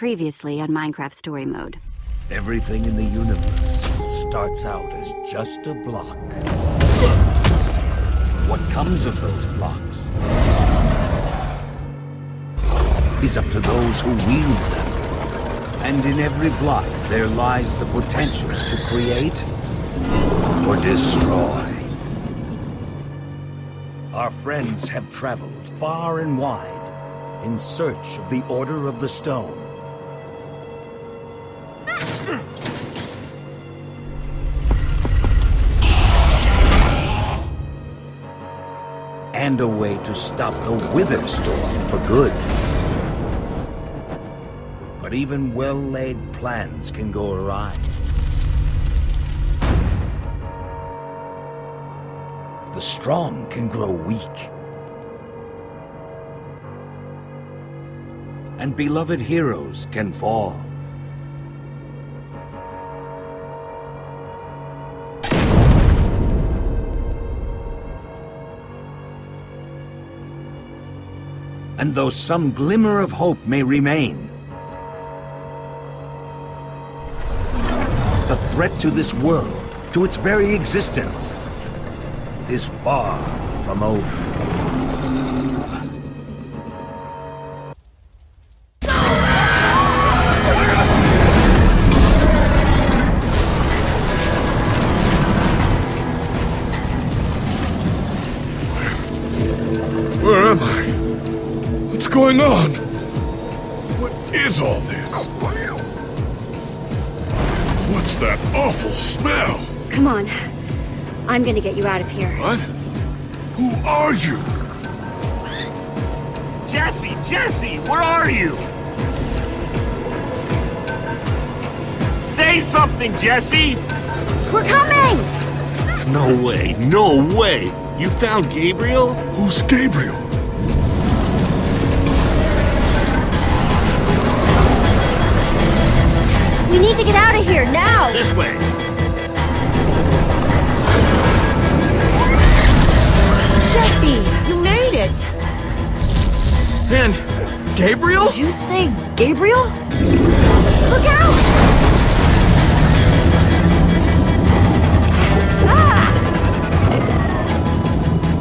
Previously on Minecraft Story Mode. Everything in the universe starts out as just a block. What comes of those blocks is up to those who wield them. And in every block there lies the potential to create or destroy. Our friends have traveled far and wide in search of the Order of the Stone. And a way to stop the Wither Storm for good. But even well-laid plans can go awry. The strong can grow weak. And beloved heroes can fall. And though some glimmer of hope may remain, the threat to this world, to its very existence, is far from over. Where am I? What's going on? What is all this? What's that awful smell? Come on. I'm gonna get you out of here. What? Who are you? Jesse, where are you? Say something, Jesse! We're coming! No way! You found Gabriel? Who's Gabriel? We need to get out of here, now! This way! Jesse, you made it! And Gabriel? Did you say Gabriel? Look out! Ah!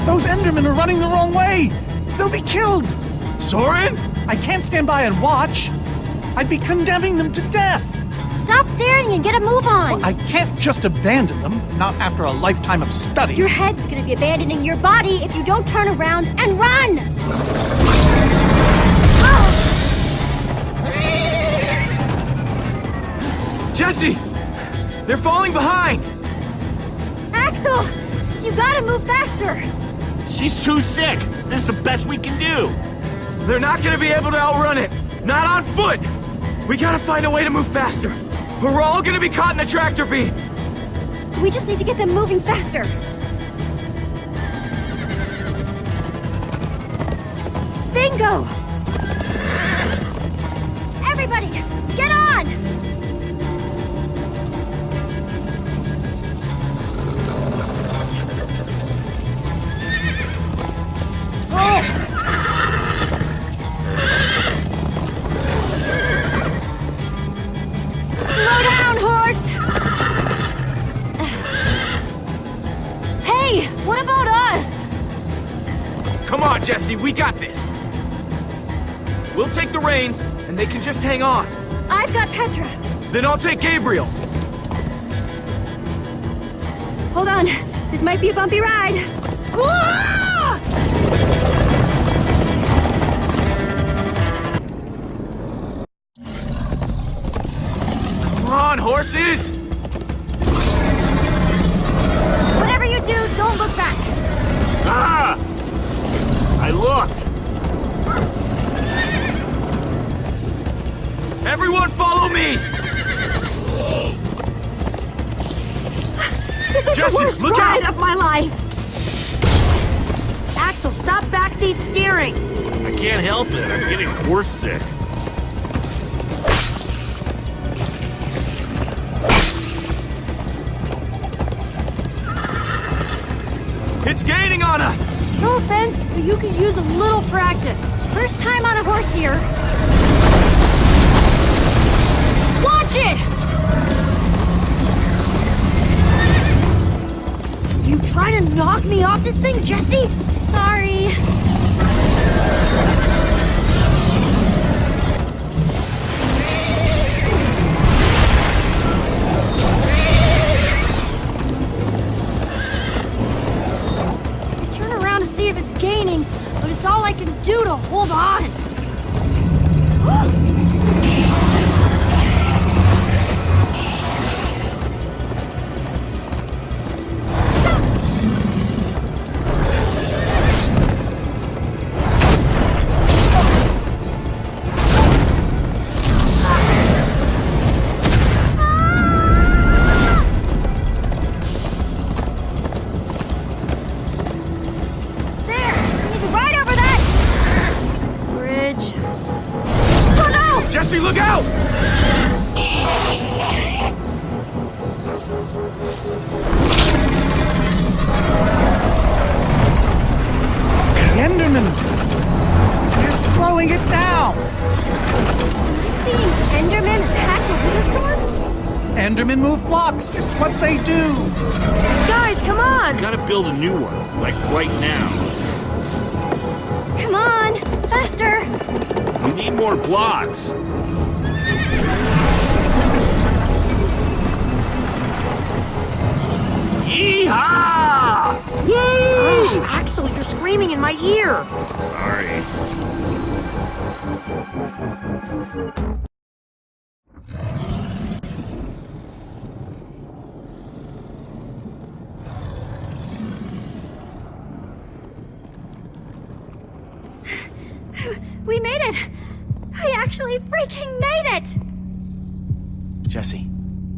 Those Endermen are running the wrong way! They'll be killed! Soren? I can't stand by and watch. I'd be condemning them to death. Stop staring and get a move on! I can't just abandon them, not after a lifetime of study. Your head's gonna be abandoning your body if you don't turn around and run! Jesse! They're falling behind! Axel! You gotta move faster! She's too sick! This is the best we can do! They're not gonna be able to outrun it! Not on foot! We gotta find a way to move faster, or we're all gonna be caught in the tractor beam! We just need to get them moving faster. Bingo! Everybody, get on! Slow down, horse! Hey, what about us? Come on, Jesse, we got this! We'll take the reins, and they can just hang on. I've got Petra. Then I'll take Gabriel. Hold on, this might be a bumpy ride. Ah! Come on, horses! Whatever you do, don't look back. Ah! I looked! Everyone follow me! This is Jesse, the worst look ride out! of my life. Axel, stop backseat steering. I can't help it. I'm getting horse sick. It's gaining on us! No offense, but you could use a little practice. First time on a horse here. Watch it! You trying to knock me off this thing, Jesse? Sorry. If it's gaining, but it's all I can do to hold on. Jesse, look out! Enderman! You're slowing it down! Seeing Enderman attack the Wither Storm? Endermen move blocks. It's what they do. Guys, come on! Gotta build a new one, like right now. Come on! Faster! We need more blocks. Yeehaw! Woo! Oh, Axel, you're screaming in my ear. Sorry. We made it! I actually freaking made it! Jesse,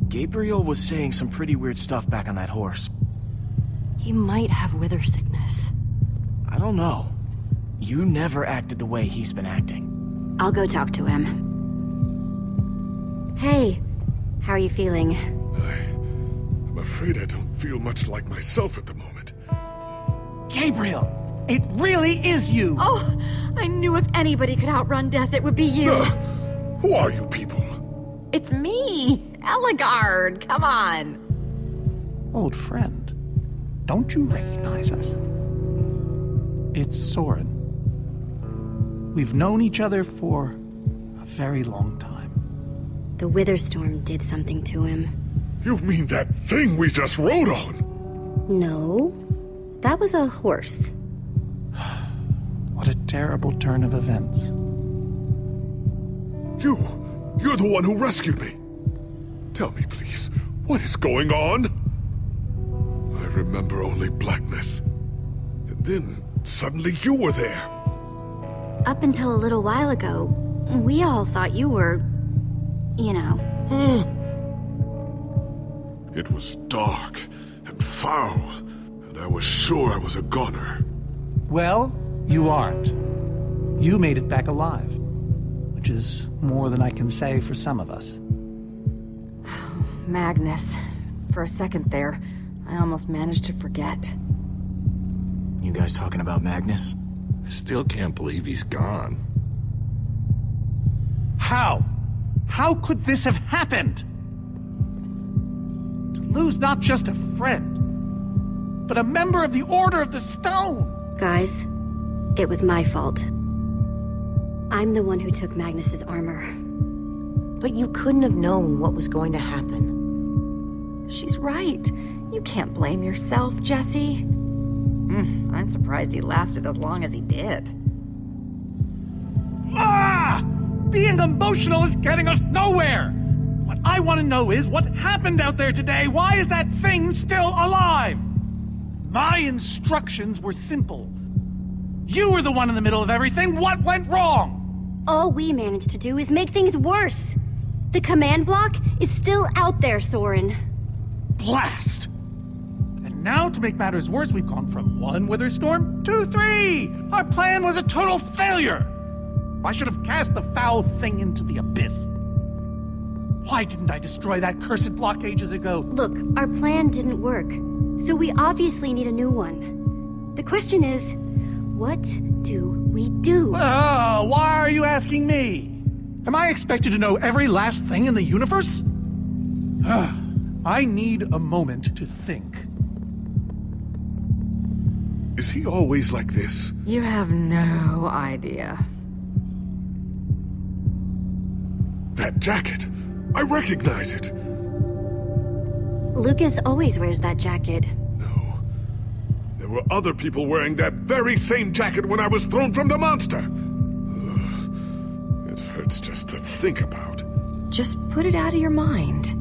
Gabriel was saying some pretty weird stuff back on that horse. He might have wither sickness. I don't know. You never acted the way he's been acting. I'll go talk to him. Hey, how are you feeling? I'm afraid I don't feel much like myself at the moment. Gabriel, it really is you. Oh, I knew if anybody could outrun death, it would be you. Who are you people? It's me, Eligard. Come on. Old friend, don't you recognize us? It's Soren. We've known each other for a very long time. The Wither Storm did something to him. You mean that thing we just rode on? No, that was a horse. What a terrible turn of events. You're the one who rescued me. Tell me, please, what is going on? I remember only blackness. And then, suddenly you were there. Up until a little while ago, we all thought you were, you know. It was dark and foul, and I was sure I was a goner. Well, you aren't. You made it back alive, which is more than I can say for some of us. Magnus. For a second there, I almost managed to forget. You guys talking about Magnus? I still can't believe he's gone. How? How could this have happened? To lose not just a friend, but a member of the Order of the Stone! Guys, it was my fault. I'm the one who took Magnus's armor. But you couldn't have known what was going to happen. She's right. You can't blame yourself, Jesse. I'm surprised he lasted as long as he did. Ah! Being emotional is getting us nowhere! What I want to know is what happened out there today. Why is that thing still alive? My instructions were simple. You were the one in the middle of everything. What went wrong? All we managed to do is make things worse. The command block is still out there, Soren. Blast! And now, to make matters worse, we've gone from 1 wither storm to 3! Our plan was a total failure! I should have cast the foul thing into the abyss. Why didn't I destroy that cursed block ages ago? Look, our plan didn't work, so we obviously need a new one. The question is, what do we do? Oh, why are you asking me? Am I expected to know every last thing in the universe? I need a moment to think. Is he always like this? You have no idea. That jacket! I recognize it! Lucas always wears that jacket. No. There were other people wearing that very same jacket when I was thrown from the monster! Ugh. It hurts just to think about. Just put it out of your mind.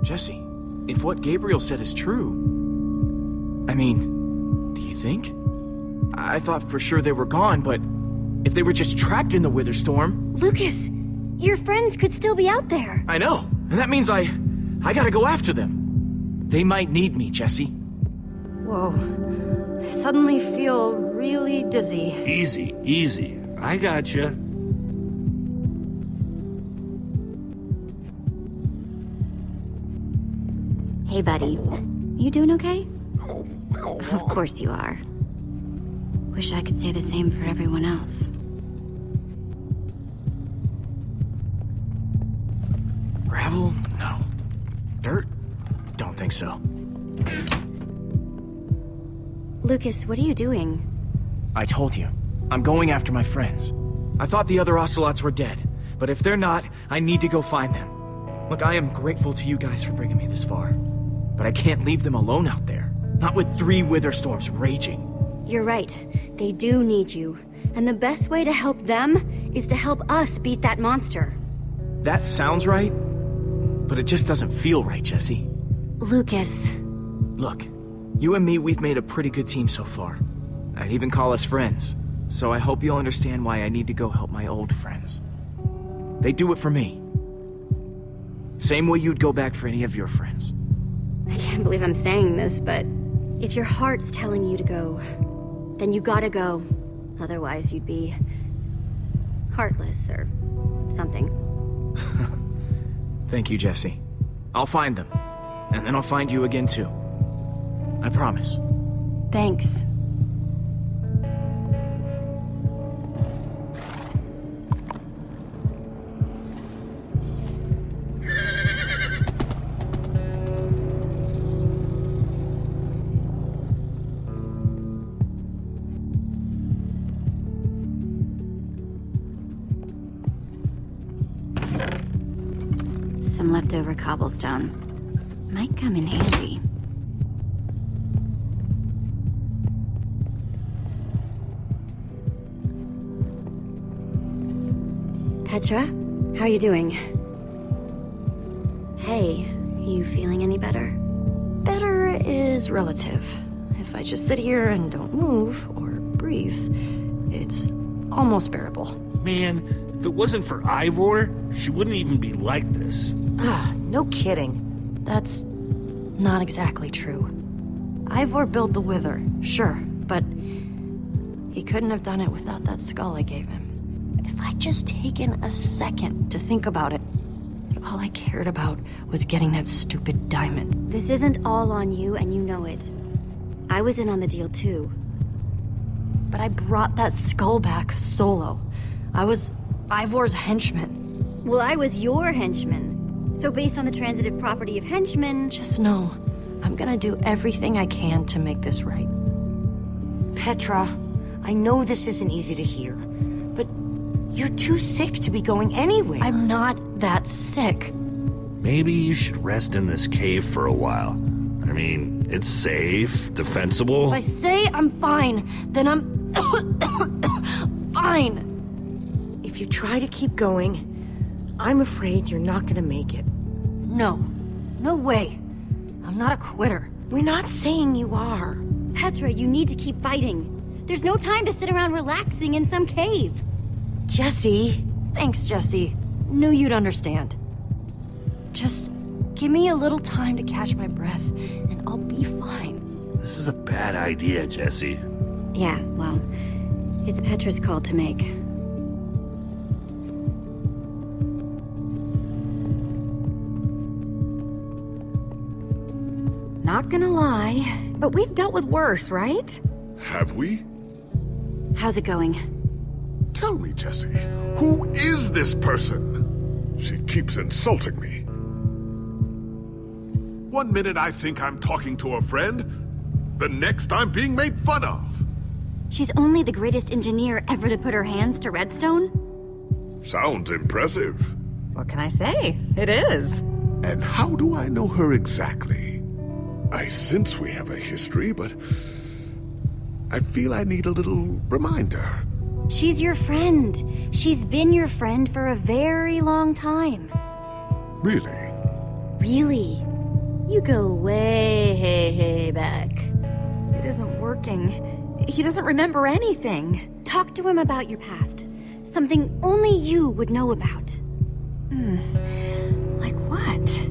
Jesse, if what Gabriel said is true... I mean, do you think? I thought for sure they were gone, but if they were just trapped in the Wither Storm... Lucas, your friends could still be out there. I know, and that means I gotta go after them. They might need me, Jesse. Whoa. I suddenly feel really dizzy. Easy, easy. I gotcha. Hey, buddy. You doing okay? Of course you are. Wish I could say the same for everyone else. Gravel? No. Dirt? Don't think so. Lucas, what are you doing? I told you. I'm going after my friends. I thought the other ocelots were dead, but if they're not, I need to go find them. Look, I am grateful to you guys for bringing me this far, but I can't leave them alone out there. Not with 3 Wither Storms raging. You're right. They do need you. And the best way to help them is to help us beat that monster. That sounds right, but it just doesn't feel right, Jesse. Lucas. Look, you and me, we've made a pretty good team so far. I'd even call us friends, so I hope you'll understand why I need to go help my old friends. They do it for me. Same way you'd go back for any of your friends. I can't believe I'm saying this, but if your heart's telling you to go, then you gotta go. Otherwise, you'd be heartless or something. Thank you, Jesse. I'll find them, and then I'll find you again too. I promise. Thanks. Some leftover cobblestone. Might come in handy. Petra, how are you doing? Hey, you feeling any better? Better is relative. If I just sit here and don't move or breathe, it's almost bearable. Man, if it wasn't for Ivor, she wouldn't even be like this. No kidding. That's not exactly true. Ivor built the Wither, sure, but he couldn't have done it without that skull I gave him. If I'd just taken a second to think about it, but all I cared about was getting that stupid diamond. This isn't all on you, and you know it. I was in on the deal, too. But I brought that skull back solo. I was Ivor's henchman. Well, I was your henchman. So based on the transitive property of henchman... Just know, I'm gonna do everything I can to make this right. Petra, I know this isn't easy to hear, but you're too sick to be going anywhere. I'm not that sick. Maybe you should rest in this cave for a while. I mean, it's safe, defensible. If I say I'm fine, then I'm fine. If you try to keep going, I'm afraid you're not gonna make it. No. No way. I'm not a quitter. We're not saying you are. Petra, you need to keep fighting. There's no time to sit around relaxing in some cave. Jesse. Thanks, Jesse. Knew you'd understand. Just give me a little time to catch my breath, and I'll be fine. This is a bad idea, Jesse. Yeah, well, it's Petra's call to make. Not gonna lie, but we've dealt with worse, right? Have we? How's it going? Tell me, Jesse, who is this person? She keeps insulting me. One minute I think I'm talking to a friend, the next I'm being made fun of. She's only the greatest engineer ever to put her hands to redstone? Sounds impressive. What can I say? It is. And how do I know her exactly? I sense we have a history, but I feel I need a little reminder. She's your friend. She's been your friend for a very long time. Really? Really? You go way back. It isn't working. He doesn't remember anything. Talk to him about your past. Something only you would know about. Like what?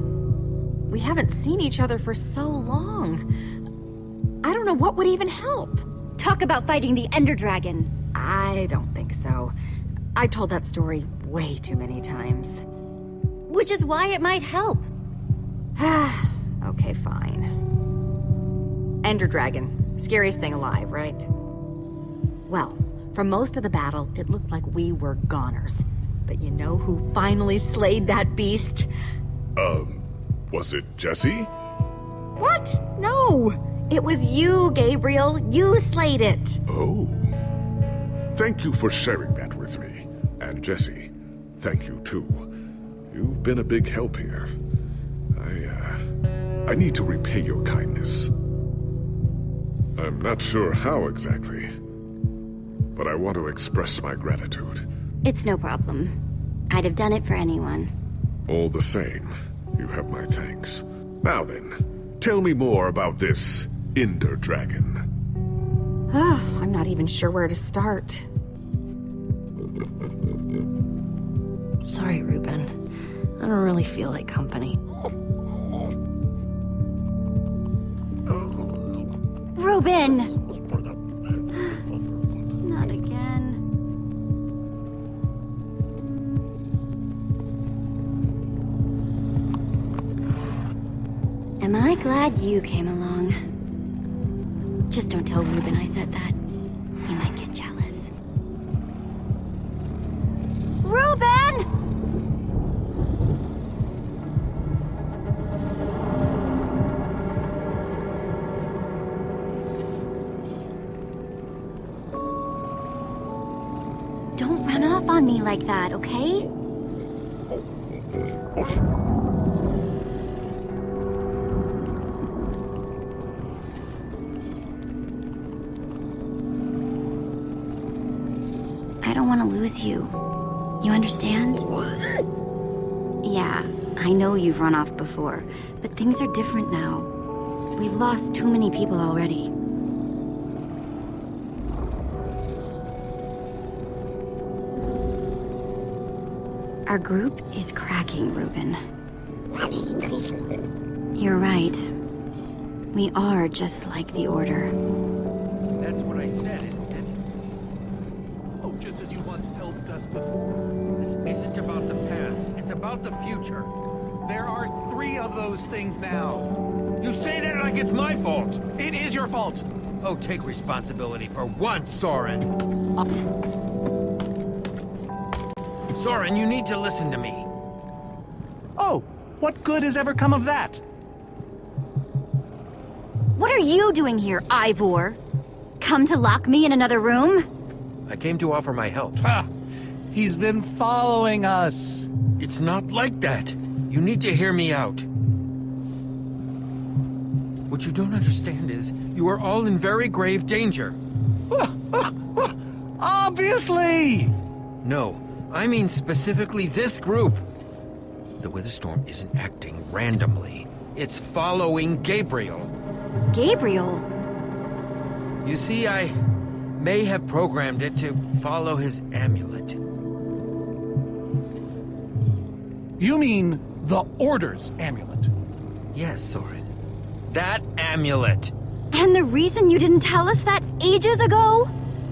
We haven't seen each other for so long. I don't know what would even help. Talk about fighting the Ender Dragon. I don't think so. I told that story way too many times. Which is why it might help. Okay, fine. Ender Dragon. Scariest thing alive, right? Well, for most of the battle, it looked like we were goners. But you know who finally slayed that beast? Was it Jesse? What? No! It was you, Gabriel. You slayed it. Oh. Thank you for sharing that with me. And Jesse, thank you too. You've been a big help here. I need to repay your kindness. I'm not sure how exactly, but I want to express my gratitude. It's no problem. I'd have done it for anyone. All the same, you have my thanks. Now then, tell me more about this Ender Dragon. I'm not even sure where to start. Sorry, Ruben. I don't really feel like company. Ruben! Not again. Am I glad you came along? Just don't tell Ruben I said that. He might get jealous. Ruben! Don't run off on me like that, okay? I don't want to lose you. You understand? Yeah, I know you've run off before, but things are different now. We've lost too many people already. Our group is cracking, Ruben. You're right. We are just like the Order. That's what I said, isn't it? Oh, just as you once helped us before. This isn't about the past, it's about the future. There are 3 of those things now. You say that like it's my fault. It is your fault. Oh, take responsibility for once, Soren. Soren, you need to listen to me. Oh, what good has ever come of that? What are you doing here, Ivor? Come to lock me in another room? I came to offer my help. He's been following us. It's not like that. You need to hear me out. What you don't understand is, you are all in very grave danger. Obviously! No, I mean specifically this group. The weather storm isn't acting randomly. It's following Gabriel. Gabriel? You see, I may have programmed it to follow his amulet. You mean the Order's amulet? Yes, Soren. That amulet. And the reason you didn't tell us that ages ago?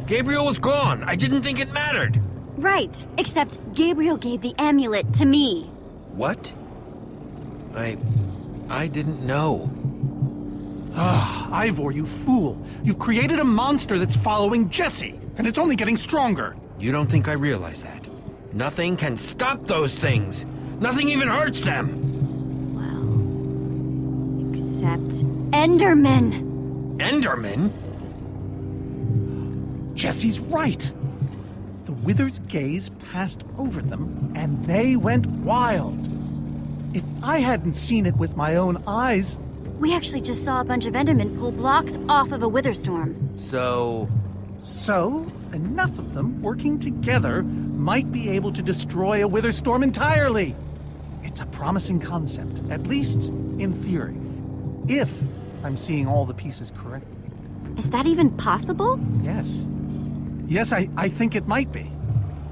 Gabriel was gone. I didn't think it mattered. Right, except Gabriel gave the amulet to me. What? I didn't know. Ivor, you fool. You've created a monster that's following Jesse, and it's only getting stronger. You don't think I realize that? Nothing can stop those things. Nothing even hurts them. Well, except Endermen. Endermen? Jesse's right. The Wither's gaze passed over them, and they went wild. If I hadn't seen it with my own eyes... We actually just saw a bunch of Endermen pull blocks off of a Witherstorm. So, enough of them working together might be able to destroy a Witherstorm entirely. It's a promising concept, at least in theory, if I'm seeing all the pieces correctly. Is that even possible? Yes. Yes, I think it might be.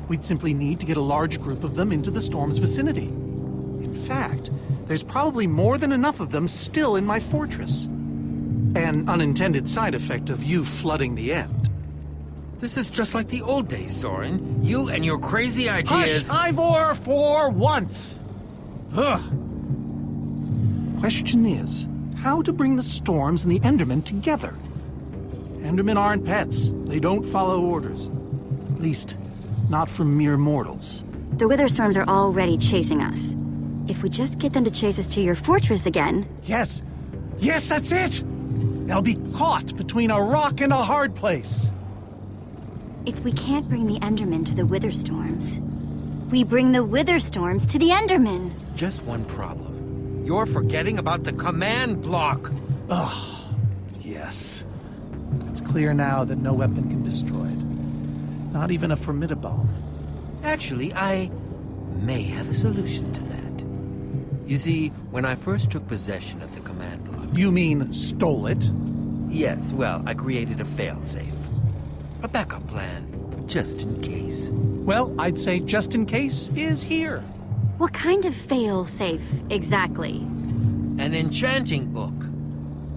We'd simply need to get a large group of them into the storm's vicinity. In fact, there's probably more than enough of them still in my fortress. An unintended side effect of you flooding the end. this is just like the old days, Soren. You and your crazy ideas... Hush, Ivor, for once! Ugh. Question is, how to bring the storms and the Endermen together? Endermen aren't pets. They don't follow orders. At least, not from mere mortals. The Witherstorms are already chasing us. If we just get them to chase us to your fortress again... Yes. Yes, that's it! They'll be caught between a rock and a hard place. If we can't bring the Endermen to the Witherstorms, we bring the Witherstorms to the Endermen. Just one problem. You're forgetting about the command block. Ugh. Yes. It's clear now that no weapon can destroy it. Not even a Formidi-bombe. Actually, I may have a solution to that. You see, when I first took possession of the command block... You mean stole it? Yes, well, I created a failsafe. A backup plan, for just in case. Well, I'd say just in case is here. What kind of fail-safe, exactly? An enchanting book.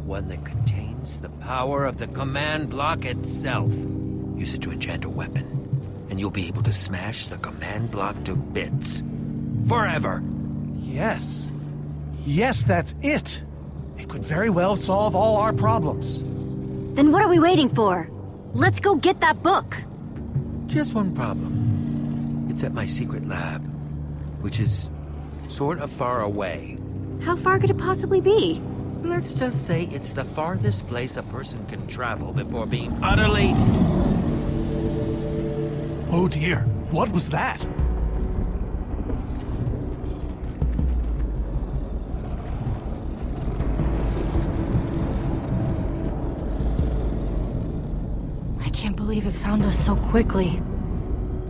One that contains the power of the command block itself. Use it to enchant a weapon, and you'll be able to smash the command block to bits. Forever! Yes. Yes, that's it. It could very well solve all our problems. Then what are we waiting for? Let's go get that book. Just one problem. It's at my secret lab, which is sort of far away. How far could it possibly be? Let's just say it's the farthest place a person can travel before being utterly... Oh dear, what was that? I can't believe it found us so quickly.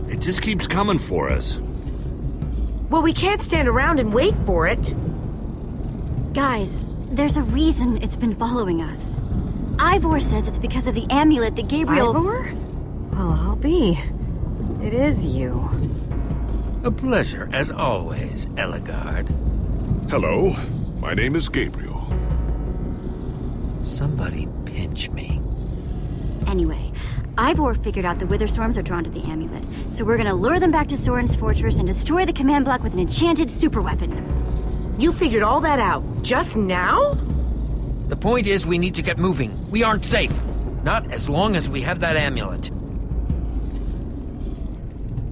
It just keeps coming for us. Well, we can't stand around and wait for it. Guys, there's a reason it's been following us. Ivor says it's because of the amulet that Gabriel... Ivor? Well, I'll be. It is you. A pleasure, as always, Eligard. Hello, my name is Gabriel. Somebody pinch me. Anyway, Ivor figured out the Witherstorms are drawn to the amulet, so we're gonna lure them back to Soren's fortress and destroy the command block with an enchanted superweapon. You figured all that out just now? The point is, we need to get moving. We aren't safe. Not as long as we have that amulet.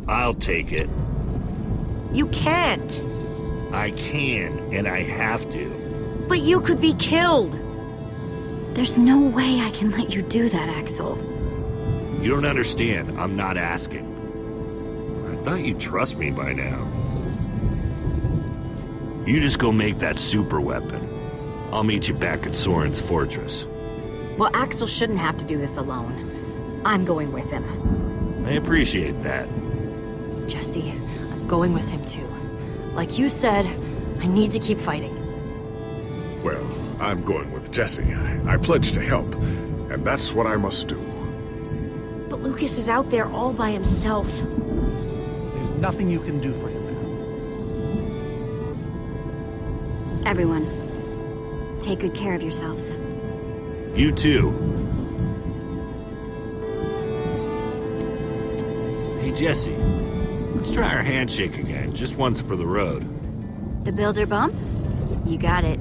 I'll take it. You can't. I can, and I have to. But you could be killed. There's no way I can let you do that, Axel. You don't understand. I'm not asking. I thought you'd trust me by now. You just go make that super weapon. I'll meet you back at Soren's fortress. Well, Axel shouldn't have to do this alone. I'm going with him. I appreciate that. Jesse, I'm going with him too. Like you said, I need to keep fighting. Well, I'm going with Jesse. I pledged to help, and that's what I must do. But Lucas is out there all by himself. There's nothing you can do for him now. Everyone, take good care of yourselves. You too. Hey, Jesse. Let's try our handshake again, just once for the road. The builder bump? You got it.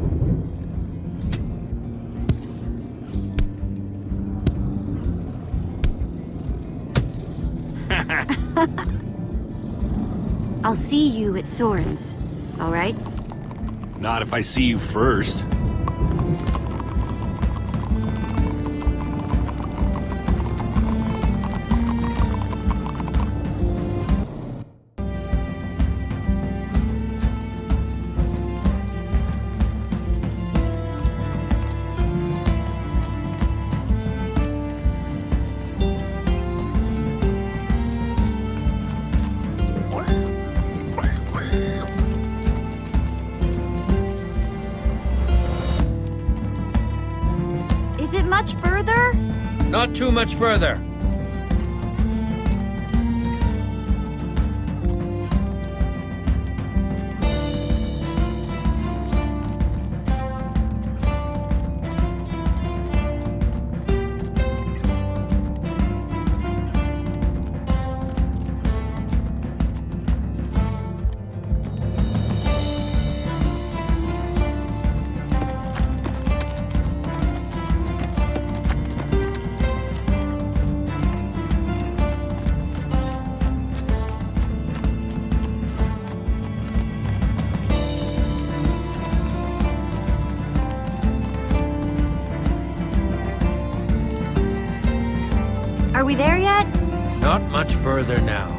I'll see you at Soren's. All right? Not if I see you first. Much further? Not too much further. Are we there yet? Not much further now.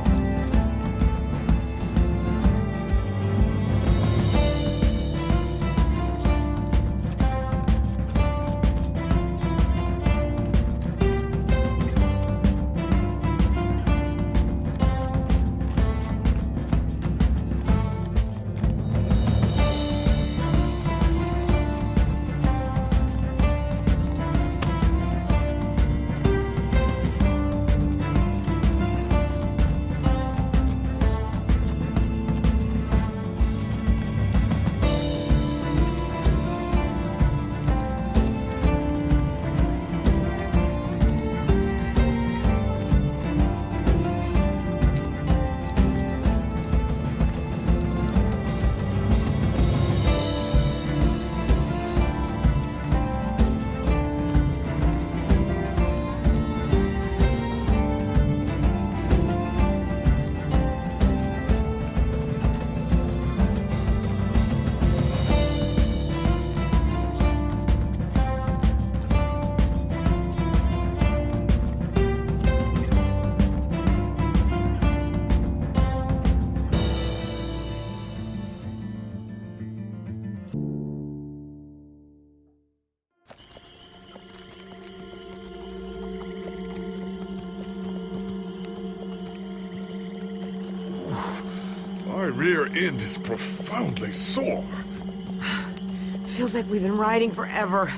My rear end is profoundly sore. Feels like we've been riding forever.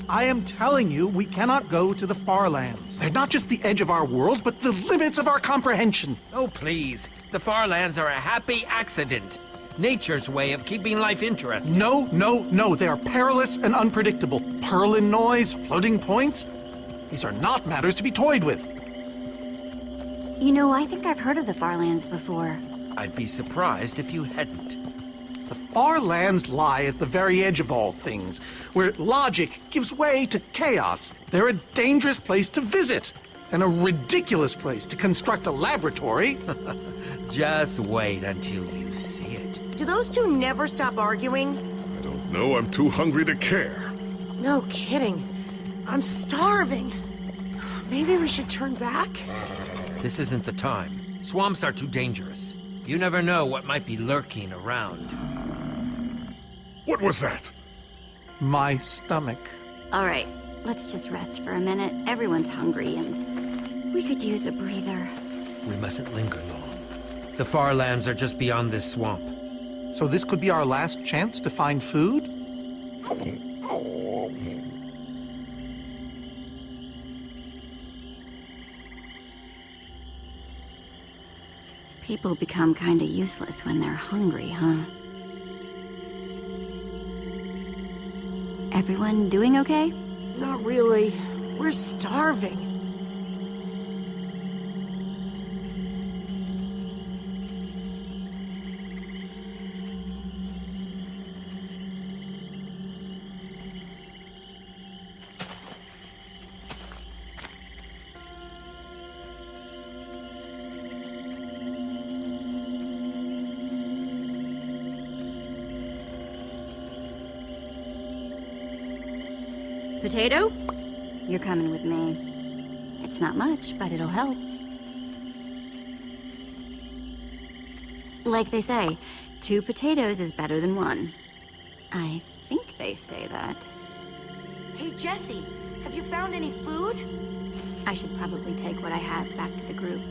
I am telling you, we cannot go to the far lands. They're not just the edge of our world, but the limits of our comprehension. Oh, please. The far lands are a happy accident. Nature's way of keeping life interesting. No. They are perilous and unpredictable. Purlin noise, floating points. These are not matters to be toyed with. You know, I think I've heard of the Farlands before. I'd be surprised if you hadn't. The far lands lie at the very edge of all things, where logic gives way to chaos. They're a dangerous place to visit, and a ridiculous place to construct a laboratory. Just wait until you see it. Do those two never stop arguing? I don't know. I'm too hungry to care. No kidding. I'm starving. Maybe we should turn back? This isn't the time. Swamps are too dangerous. You never know what might be lurking around. What was that? My stomach. All right, let's just rest for a minute. Everyone's hungry, and we could use a breather. We mustn't linger long. The far lands are just beyond this swamp. So this could be our last chance to find food? People become kinda useless when they're hungry, huh? Everyone doing okay? Not really. We're starving. Potato? You're coming with me. It's not much, but it'll help. Like they say, 2 potatoes is better than 1. I think they say that. Hey, Jesse, have you found any food? I should probably take what I have back to the group.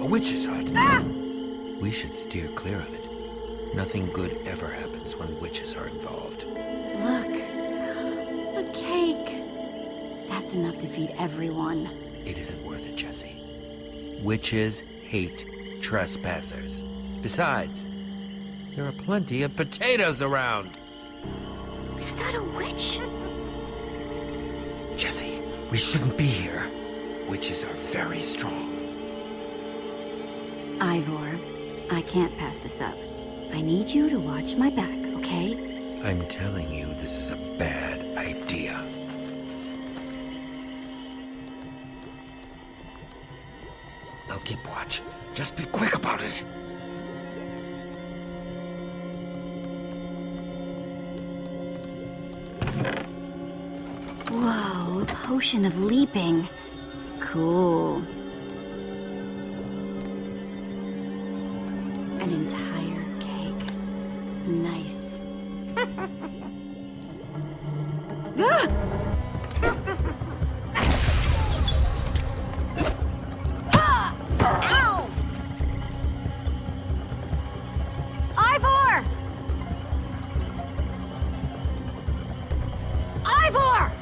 A witch's hut. Ah! We should steer clear of it. Nothing good ever happens when witches are involved. Look. A cake. That's enough to feed everyone. It isn't worth it, Jesse. Witches hate trespassers. Besides, there are plenty of potatoes around. Is that a witch? Jesse, we shouldn't be here. Witches are very strong. Ivor, I can't pass this up. I need you to watch my back, okay? I'm telling you, this is a bad idea. I'll keep watch. Just be quick about it. Whoa, a potion of leaping. Cool. An entire cake. Nice. Ah! Ah! Ow! Ivor! Ivor!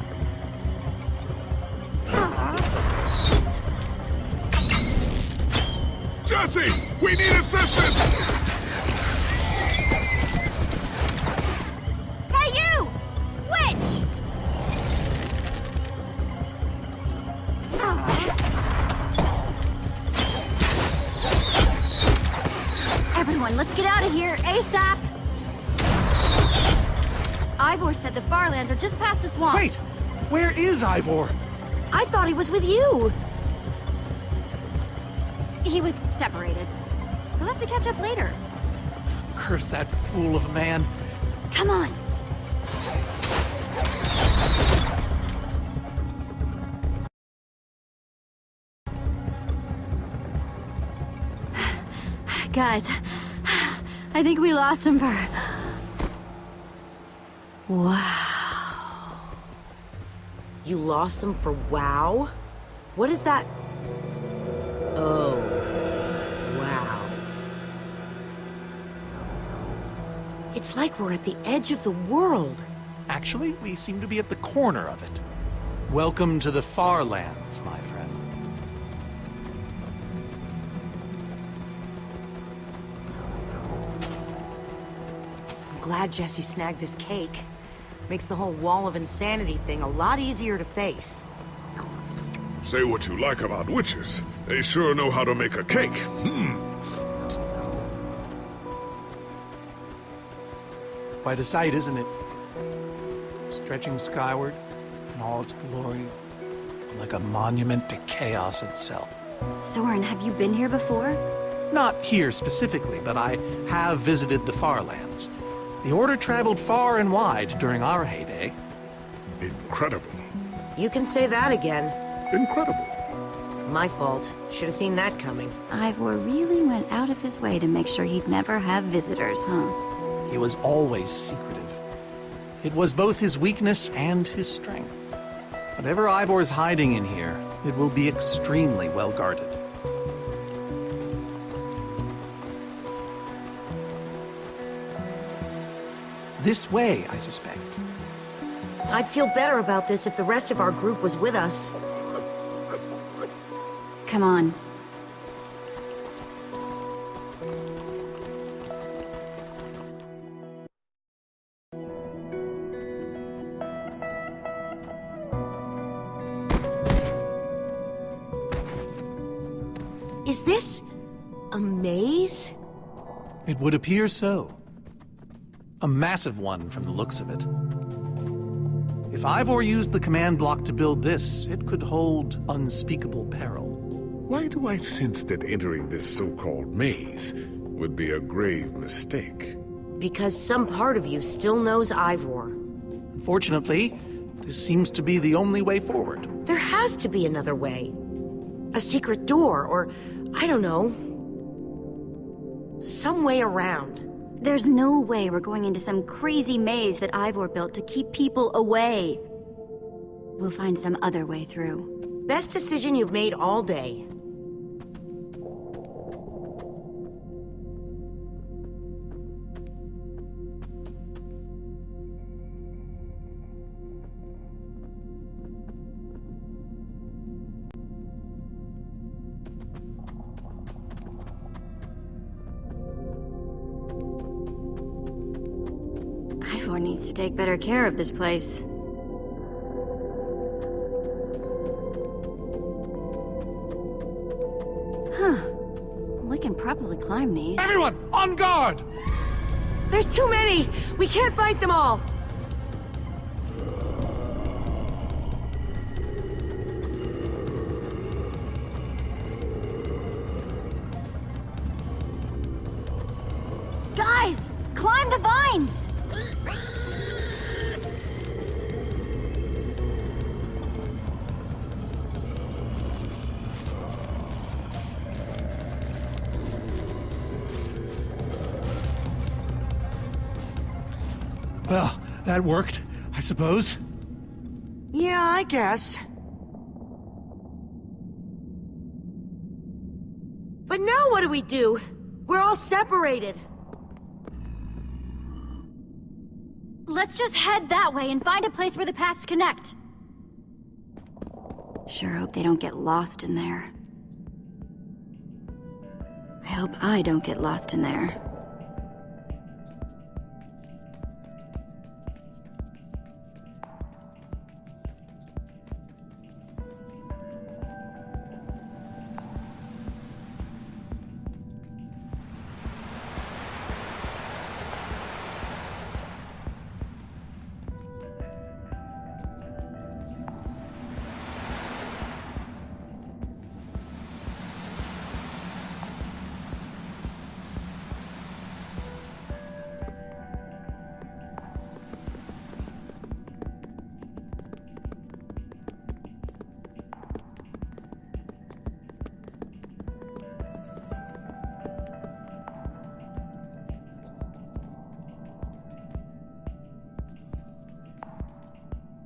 Jesse! We need assistance! Hey, you! Witch! Everyone, let's get out of here, ASAP! Ivor said the Farlands are just past the swamp. Wait! Where is Ivor? I thought he was with you. He was separated. We'll have to catch up later. Curse that fool of a man. Come on. Guys, I think we lost him for... Wow. You lost him for wow? What is that? Oh. Wow. It's like we're at the edge of the world. Actually, we seem to be at the corner of it. Welcome to the Farlands, my friend. I'm glad Jesse snagged this cake. Makes the whole wall of insanity thing a lot easier to face. Say what you like about witches. They sure know how to make a cake. Quite a sight, isn't it? Stretching skyward in all its glory, like a monument to chaos itself. Soren, have you been here before? Not here specifically, but I have visited the Farlands. The Order traveled far and wide during our heyday. Incredible. You can say that again. Incredible. My fault. Should have seen that coming. Ivor really went out of his way to make sure he'd never have visitors, huh? He was always secretive. It was both his weakness and his strength. Whatever Ivor's hiding in here, it will be extremely well guarded. This way, I suspect. I'd feel better about this if the rest of our group was with us. Come on. Is this a maze? It would appear so. A massive one from the looks of it. If Ivor used the command block to build this, it could hold unspeakable peril. Why do I sense that entering this so-called maze would be a grave mistake? Because some part of you still knows Ivor. Unfortunately, this seems to be the only way forward. There has to be another way. A secret door, or, I don't know, some way around. There's no way we're going into some crazy maze that Ivor built to keep people away. We'll find some other way through. Best decision you've made all day. Ivor needs to take better care of this place. Huh. We can probably climb these. Everyone, on guard! There's too many! We can't fight them all! Guys! Climb the vines! Well, that worked, I suppose. Yeah, I guess. But now what do we do? We're all separated. Let's just head that way and find a place where the paths connect. Sure hope they don't get lost in there. I hope I don't get lost in there.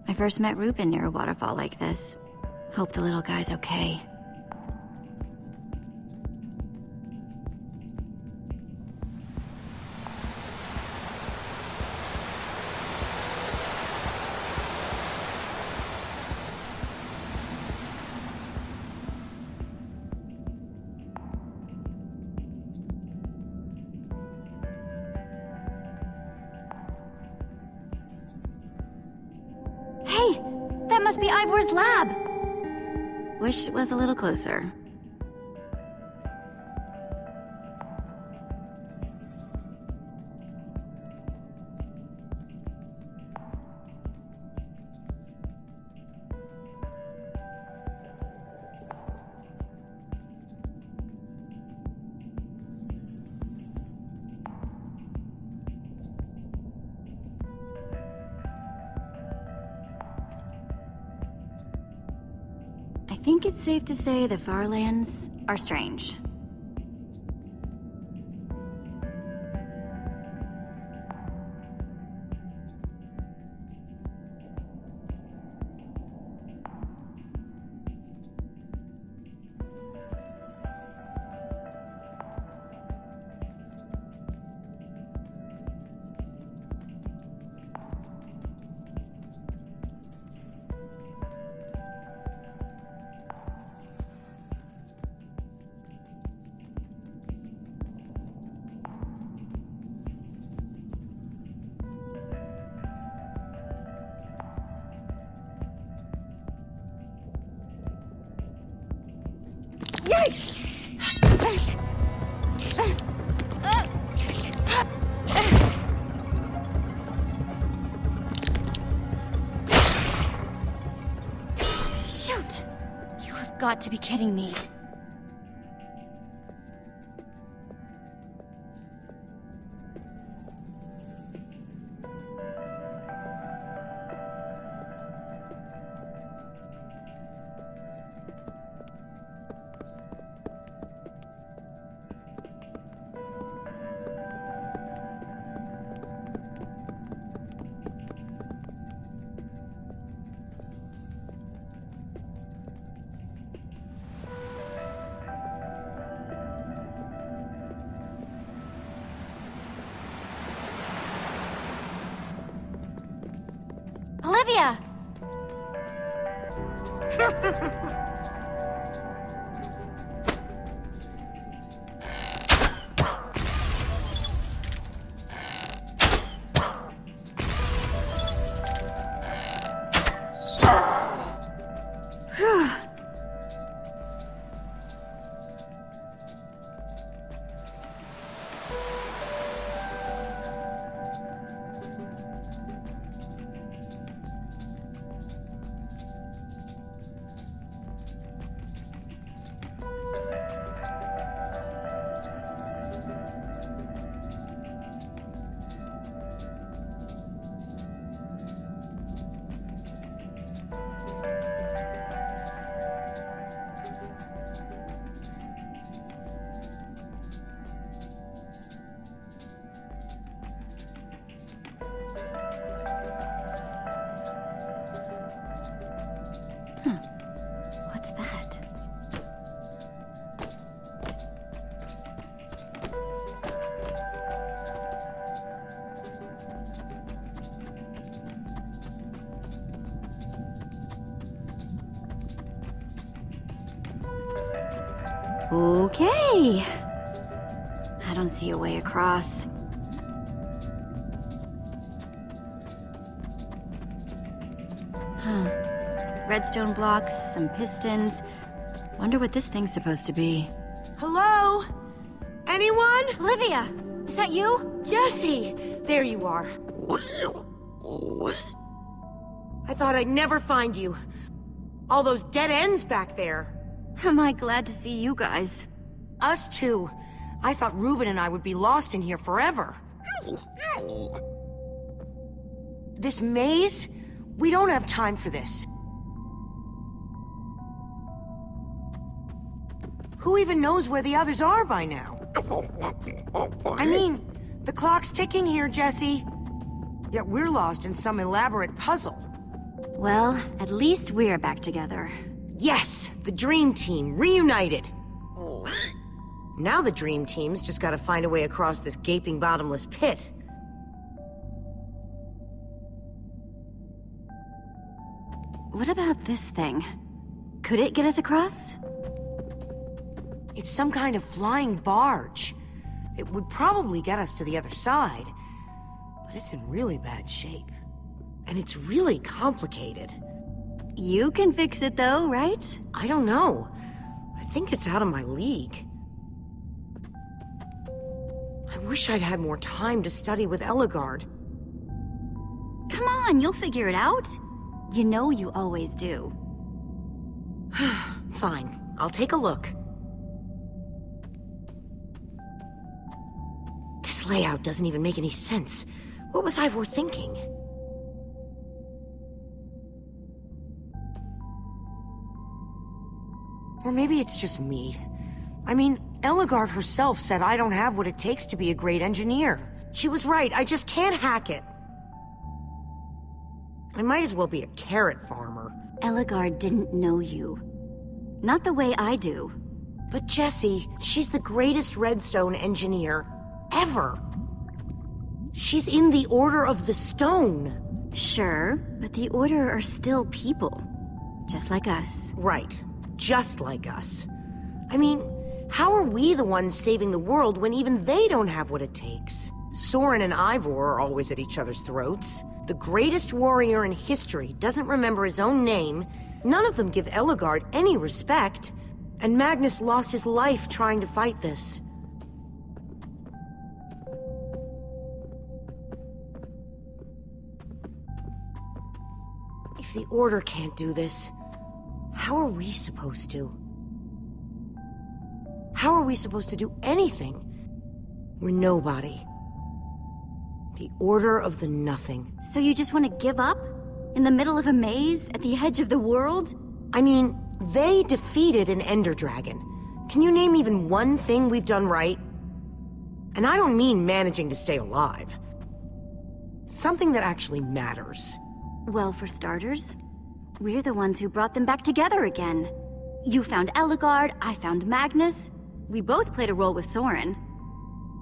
I first met Reuben near a waterfall like this. Hope the little guy's okay. Hey! That must be Ivor's lab! Wish it was a little closer. I think it's safe to say the Farlands are strange. got to be kidding me. Olivia! What's that? Okay. I don't see a way across. Huh. Redstone blocks, some pistons. Wonder what this thing's supposed to be. Hello? Anyone? Olivia! Is that you? Jesse! There you are. I thought I'd never find you. All those dead ends back there. Am I glad to see you guys? Us too. I thought Ruben and I would be lost in here forever. This maze? We don't have time for this. Who even knows where the others are by now? I mean, the clock's ticking here, Jesse. Yet we're lost in some elaborate puzzle. Well, at least we're back together. Yes, the Dream Team, reunited. Now the Dream Team's just gotta find a way across this gaping bottomless pit. What about this thing? Could it get us across? It's some kind of flying barge. It would probably get us to the other side. But it's in really bad shape. And it's really complicated. You can fix it though, right? I don't know. I think it's out of my league. I wish I'd had more time to study with Ellegaard. Come on, you'll figure it out. You know you always do. Fine, I'll take a look. This layout doesn't even make any sense. What was Ivor thinking? Or maybe it's just me. I mean, Ellegaard herself said I don't have what it takes to be a great engineer. She was right, I just can't hack it. I might as well be a carrot farmer. Ellegaard didn't know you. Not the way I do. But Jessie, she's the greatest redstone engineer ever. She's in the Order of the Stone. Sure, but the Order are still people. Just like us. Right. Just like us. I mean, how are we the ones saving the world when even they don't have what it takes? Soren and Ivor are always at each other's throats. The greatest warrior in history doesn't remember his own name. None of them give Ellegaard any respect. And Magnus lost his life trying to fight this. If the Order can't do this, How are we supposed to? How are we supposed to do anything? We're nobody. The Order of the Nothing. So you just want to give up? In the middle of a maze? At the edge of the world? I mean, they defeated an Ender Dragon. Can you name even one thing we've done right? And I don't mean managing to stay alive. Something that actually matters. Well, for starters, we're the ones who brought them back together again. You found Ellegaard, I found Magnus. We both played a role with Soren.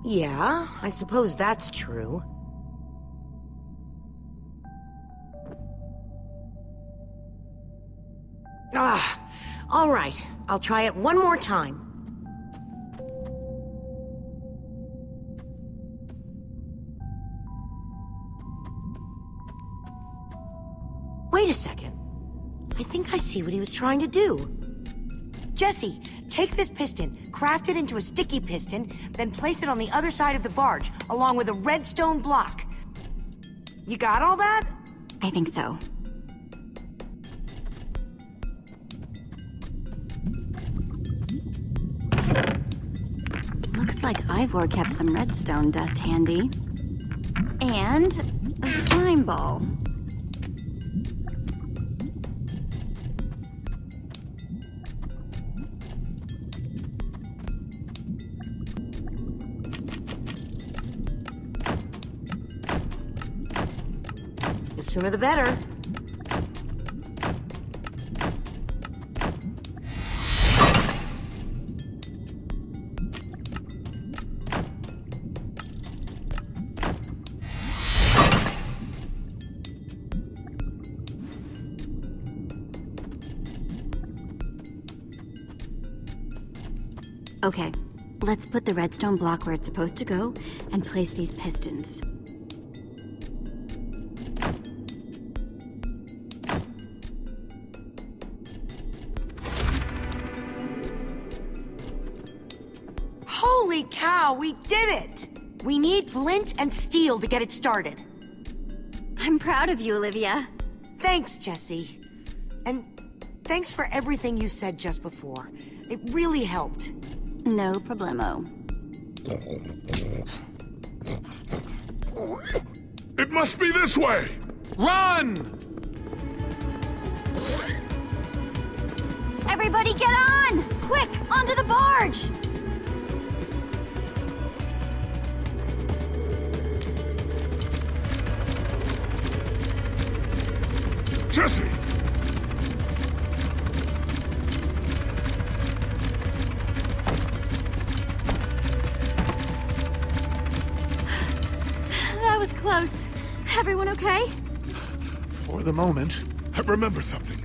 Yeah, I suppose that's true. All right. I'll try it one more time. Wait a second. I think I see what he was trying to do. Jesse, take this piston, craft it into a sticky piston, then place it on the other side of the barge, along with a redstone block. You got all that? I think so. Looks like Ivor kept some redstone dust handy. And a slime ball. The sooner the better. Okay, let's put the redstone block where it's supposed to go and place these pistons. Holy cow, we did it! We need flint and steel to get it started. I'm proud of you, Olivia. Thanks, Jesse. And thanks for everything you said just before. It really helped. No problemo. It must be this way! Run! Everybody get on! Quick, onto the barge! Jesse! That was close. Everyone okay? For the moment. I remember something.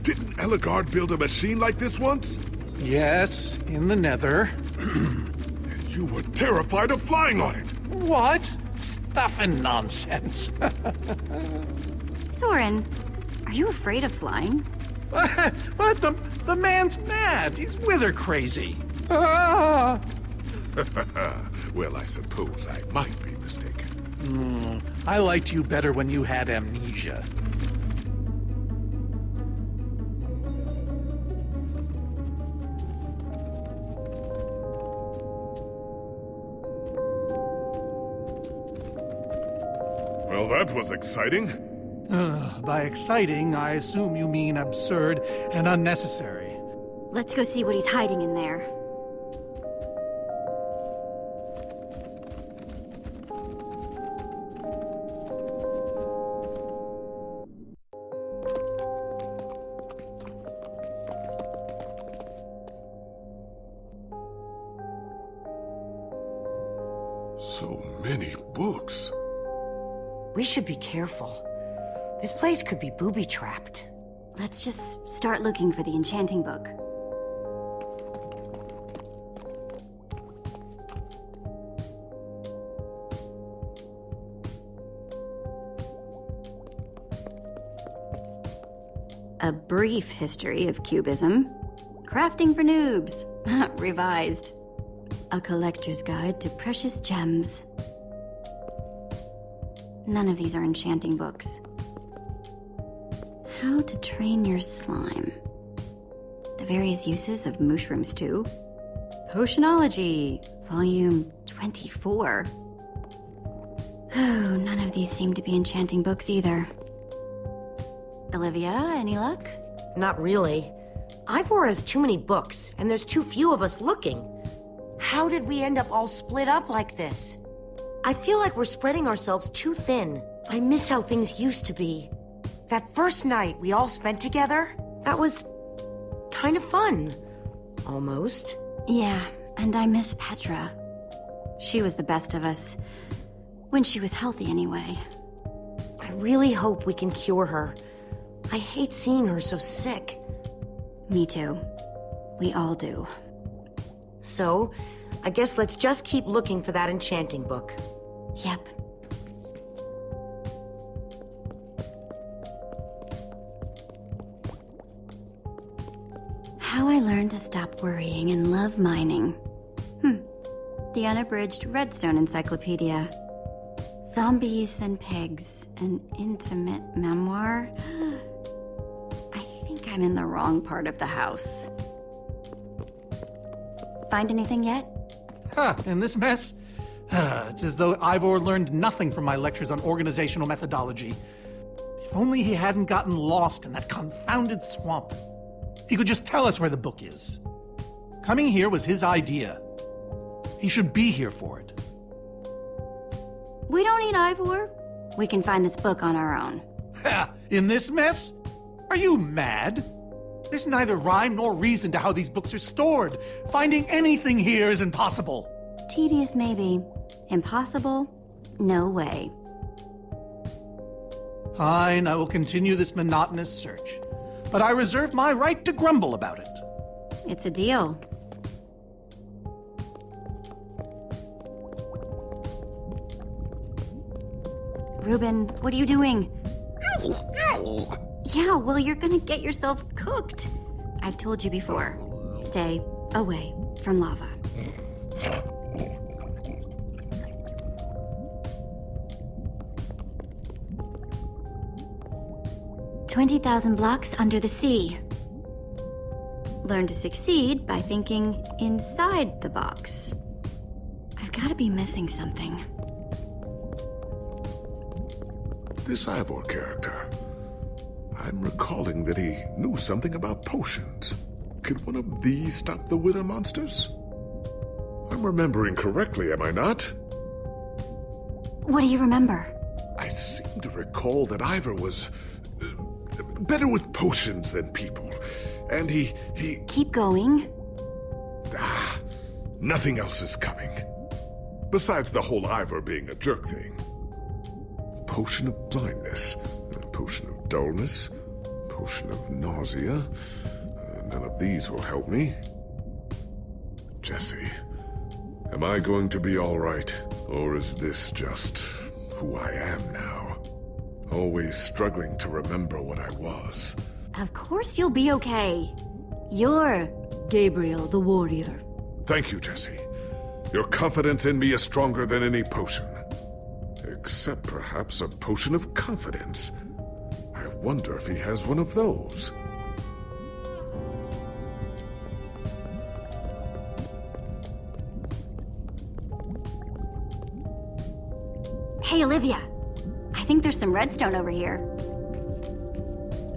Didn't Ellegaard build a machine like this once? Yes, in the Nether. And you were terrified of flying on it. What? Stuff and nonsense. Soren, are you afraid of flying? What? The man's mad. He's wither crazy. Ah! Well, I suppose I might be mistaken. I liked you better when you had amnesia. Well, that was exciting. By exciting, I assume you mean absurd and unnecessary. Let's go see what he's hiding in there. So many books. We should be careful. This place could be booby-trapped. Let's just start looking for the enchanting book. A brief history of cubism. Crafting for noobs. Revised. A collector's guide to precious gems. None of these are enchanting books. How to train your slime. various uses of mushrooms too. Potionology, volume 24. Oh, none of these seem to be enchanting books either. Olivia, any luck? Not really. Ivor has too many books, and there's too few of us looking. How did we end up all split up like this? I feel like we're spreading ourselves too thin. I miss how things used to be. That first night we all spent together, that was kind of fun. Almost. Yeah, and I miss Petra. She was the best of us. When she was healthy, anyway. I really hope we can cure her. I hate seeing her so sick. Me too. We all do. So, I guess let's just keep looking for that enchanting book. Yep. How I Learned to Stop Worrying and Love Mining. The Unabridged Redstone Encyclopedia. Zombies and Pigs, an intimate memoir. I think I'm in the wrong part of the house. Find anything yet? In this mess? It's as though Ivor learned nothing from my lectures on organizational methodology. If only he hadn't gotten lost in that confounded swamp. He could just tell us where the book is. Coming here was his idea. He should be here for it. We don't need Ivor. We can find this book on our own. In this mess? Are you mad? There's neither rhyme nor reason to how these books are stored. Finding anything here is impossible. Tedious, maybe. Impossible? No way. Fine, I will continue this monotonous search. But I reserve my right to grumble about it. It's a deal. Reuben, what are you doing? Yeah, well, you're gonna get yourself cooked. I've told you before. Stay away from lava. "20,000 blocks under the sea. Learn to succeed by thinking inside the box." I've got to be missing something. This Ivor character. I'm recalling that he knew something about potions. Could one of these stop the wither monsters? I'm remembering correctly, am I not? What do you remember? I seem to recall that Ivor was better with potions than people. And he... Keep going. Nothing else is coming. Besides the whole Ivor being a jerk thing. Potion of blindness, a potion of dullness, potion of nausea. None of these will help me. Jesse, am I going to be all right? Or is this just who I am now? Always struggling to remember what I was. Of course you'll be okay. You're Gabriel the warrior. Thank you, Jesse. Your confidence in me is stronger than any potion. Except perhaps a potion of confidence. I wonder if he has one of those. Hey, Olivia. I think there's some redstone over here.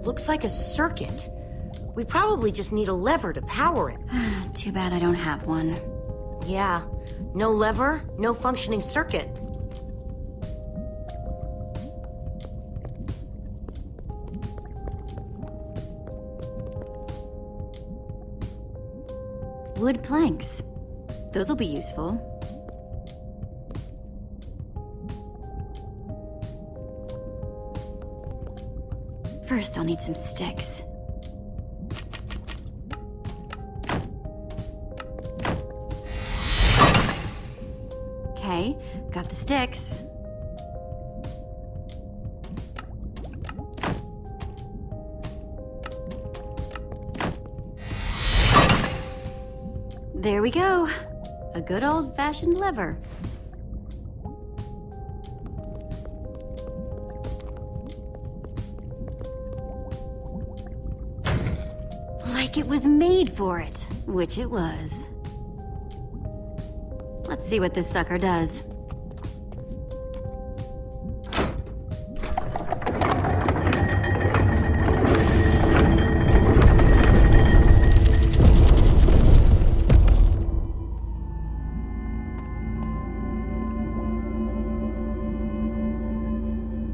Looks like a circuit. We probably just need a lever to power it. Too bad I don't have one. Yeah, no lever, no functioning circuit. Wood planks. Those will be useful. First, I'll need some sticks. Okay, got the sticks. There we go. A good old-fashioned lever. Like Like it was made for it, which it was. Let's see what this sucker does.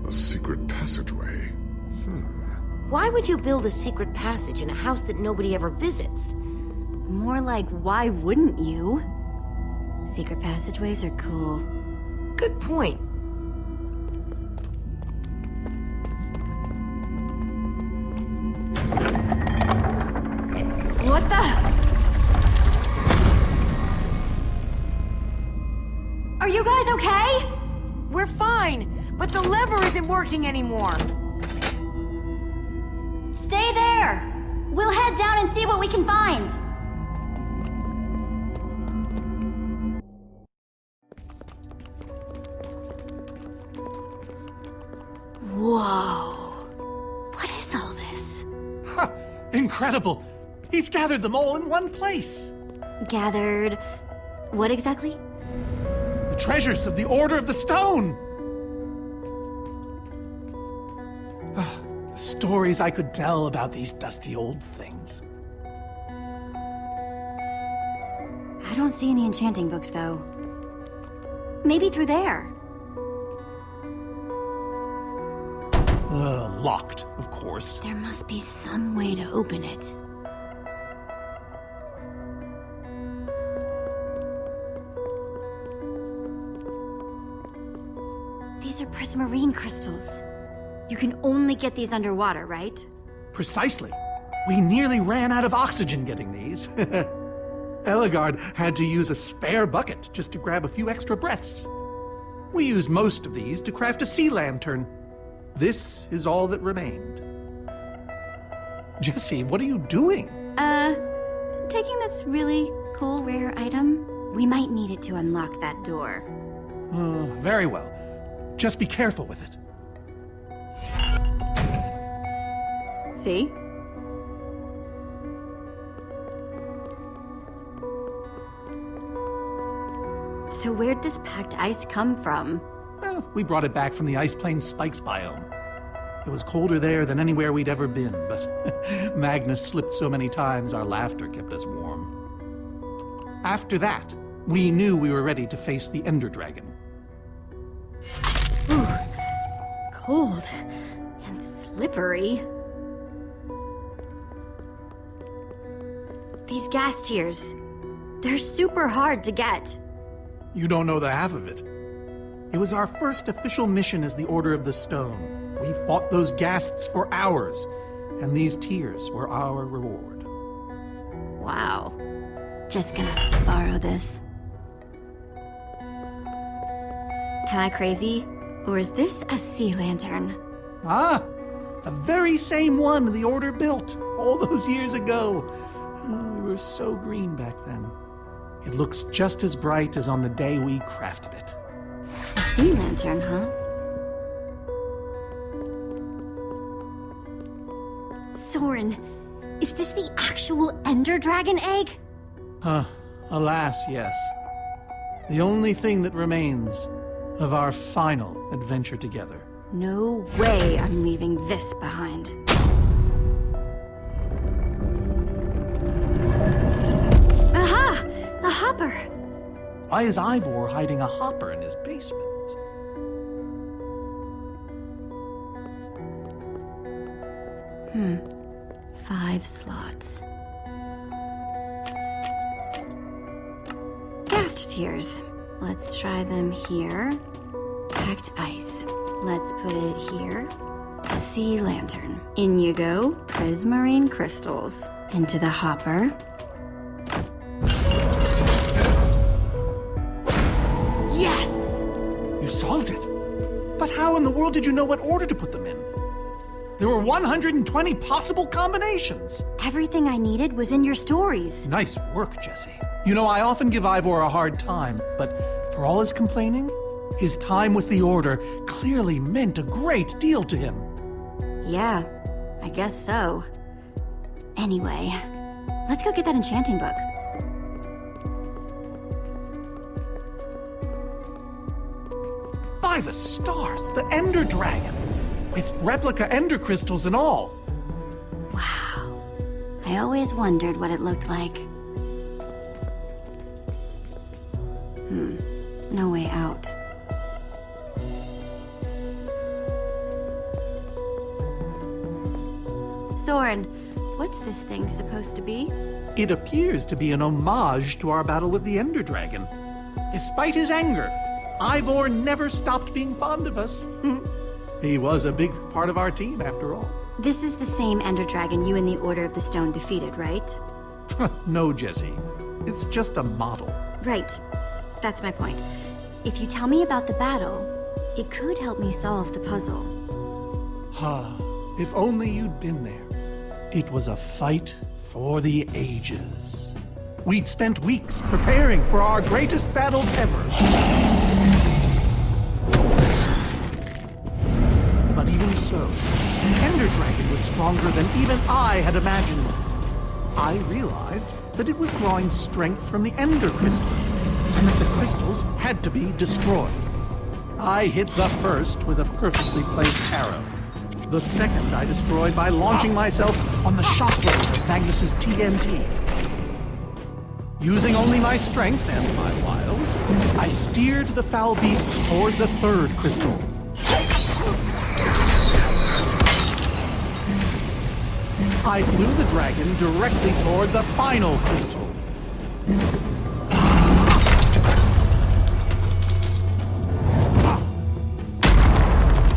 A secret passageway. Why would you build a secret passage in a house that nobody ever visits? More like, why wouldn't you? Secret passageways are cool. Good point. What the? Are you guys okay? We're fine, but the lever isn't working anymore. Stay there! We'll head down and see what we can find. Whoa. What is all this? Ha! Incredible! He's gathered them all in one place. Gathered... what exactly? The treasures of the Order of the Stone! The stories I could tell about these dusty old things. I don't see any enchanting books, though. Maybe through there. Locked, of course. There must be some way to open it. These are prismarine crystals. You can only get these underwater, right? Precisely. We nearly ran out of oxygen getting these. Eligard had to use a spare bucket just to grab a few extra breaths. We used most of these to craft a sea lantern. This is all that remained. Jessie, what are you doing? Taking this really cool rare item. We might need it to unlock that door. Very well. Just be careful with it. See? So where'd this packed ice come from? Well, we brought it back from the Ice Plains Spikes biome. It was colder there than anywhere we'd ever been, but Magnus slipped so many times our laughter kept us warm. After that, we knew we were ready to face the Ender Dragon. Ooh, cold and slippery. These gas tiers, they're super hard to get. You don't know the half of it. It was our first official mission as the Order of the Stone. We fought those ghasts for hours, and these tears were our reward. Wow. Just gonna borrow this. Am I crazy? Or is this a sea lantern? Ah, the very same one the Order built all those years ago. Oh, we were so green back then. It looks just as bright as on the day we crafted it. A sea lantern, huh? Soren, is this the actual Ender Dragon egg? Alas, yes. The only thing that remains of our final adventure together. No way I'm leaving this behind. Aha! A hopper! Why is Ivor hiding a hopper in his basement? 5 slots. Ghast tiers. Let's try them here. Packed ice. Let's put it here. A sea lantern. In you go. Prismarine crystals. Into the hopper. Yes! You solved it. But how in the world did you know what order to put them in? There were 120 possible combinations. Everything I needed was in your stories. Nice work, Jessie. You know, I often give Ivor a hard time, but for all his complaining, his time with the Order clearly meant a great deal to him. Yeah, I guess so. Anyway, Let's go get that enchanting book. By the stars, the Ender Dragon! With replica Ender crystals and all! Wow. I always wondered what it looked like. No way out. Soren, what's this thing supposed to be? It appears to be an homage to our battle with the Ender Dragon. Despite his anger, Ivor never stopped being fond of us. He was a big part of our team, after all. This is the same Ender Dragon you and the Order of the Stone defeated, right? No, Jesse. It's just a model. Right. That's my point. If you tell me about the battle, it could help me solve the puzzle. If only you'd been there. It was a fight for the ages. We'd spent weeks preparing for our greatest battle ever. But even so, the Ender Dragon was stronger than even I had imagined. I realized that it was drawing strength from the Ender crystals, and that the crystals had to be destroyed. I hit the first with a perfectly placed arrow. The second I destroyed by launching myself on the shockwave of Magnus's TNT. Using only my strength and my wiles, I steered the foul beast toward the third crystal. I flew the dragon directly toward the final crystal.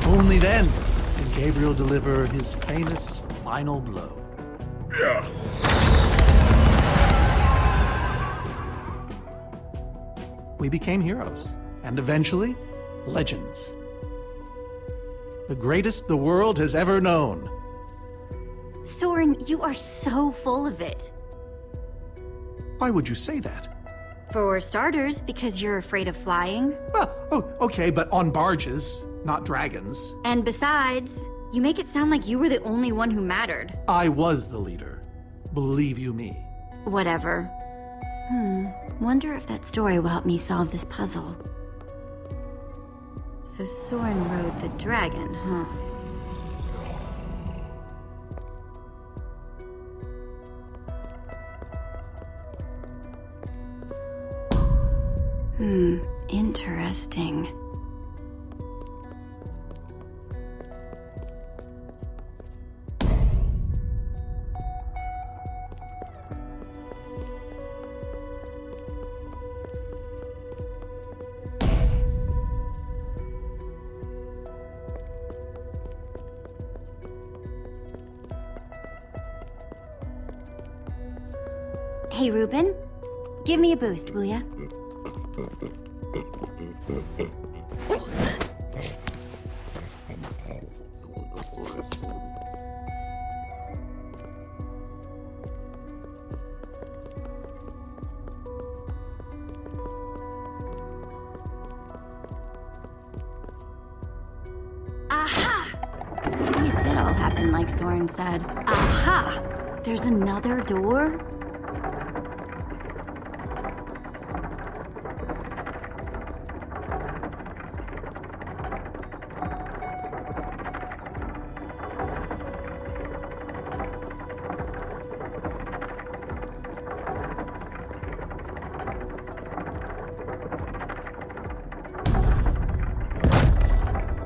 Only then did Gabriel deliver his famous final blow. Yeah. We became heroes, and eventually, legends. The greatest the world has ever known. Soren, you are so full of it. Why would you say that? For starters, because you're afraid of flying. Oh, okay, but on barges, not dragons. And besides, you make it sound like you were the only one who mattered. I was the leader. Believe you me. Whatever. Wonder if that story will help me solve this puzzle. So Soren rode the dragon, huh? Interesting. Hey, Reuben, give me a boost, will ya? Aha! Maybe it did all happen like Soren said. Aha! There's another door?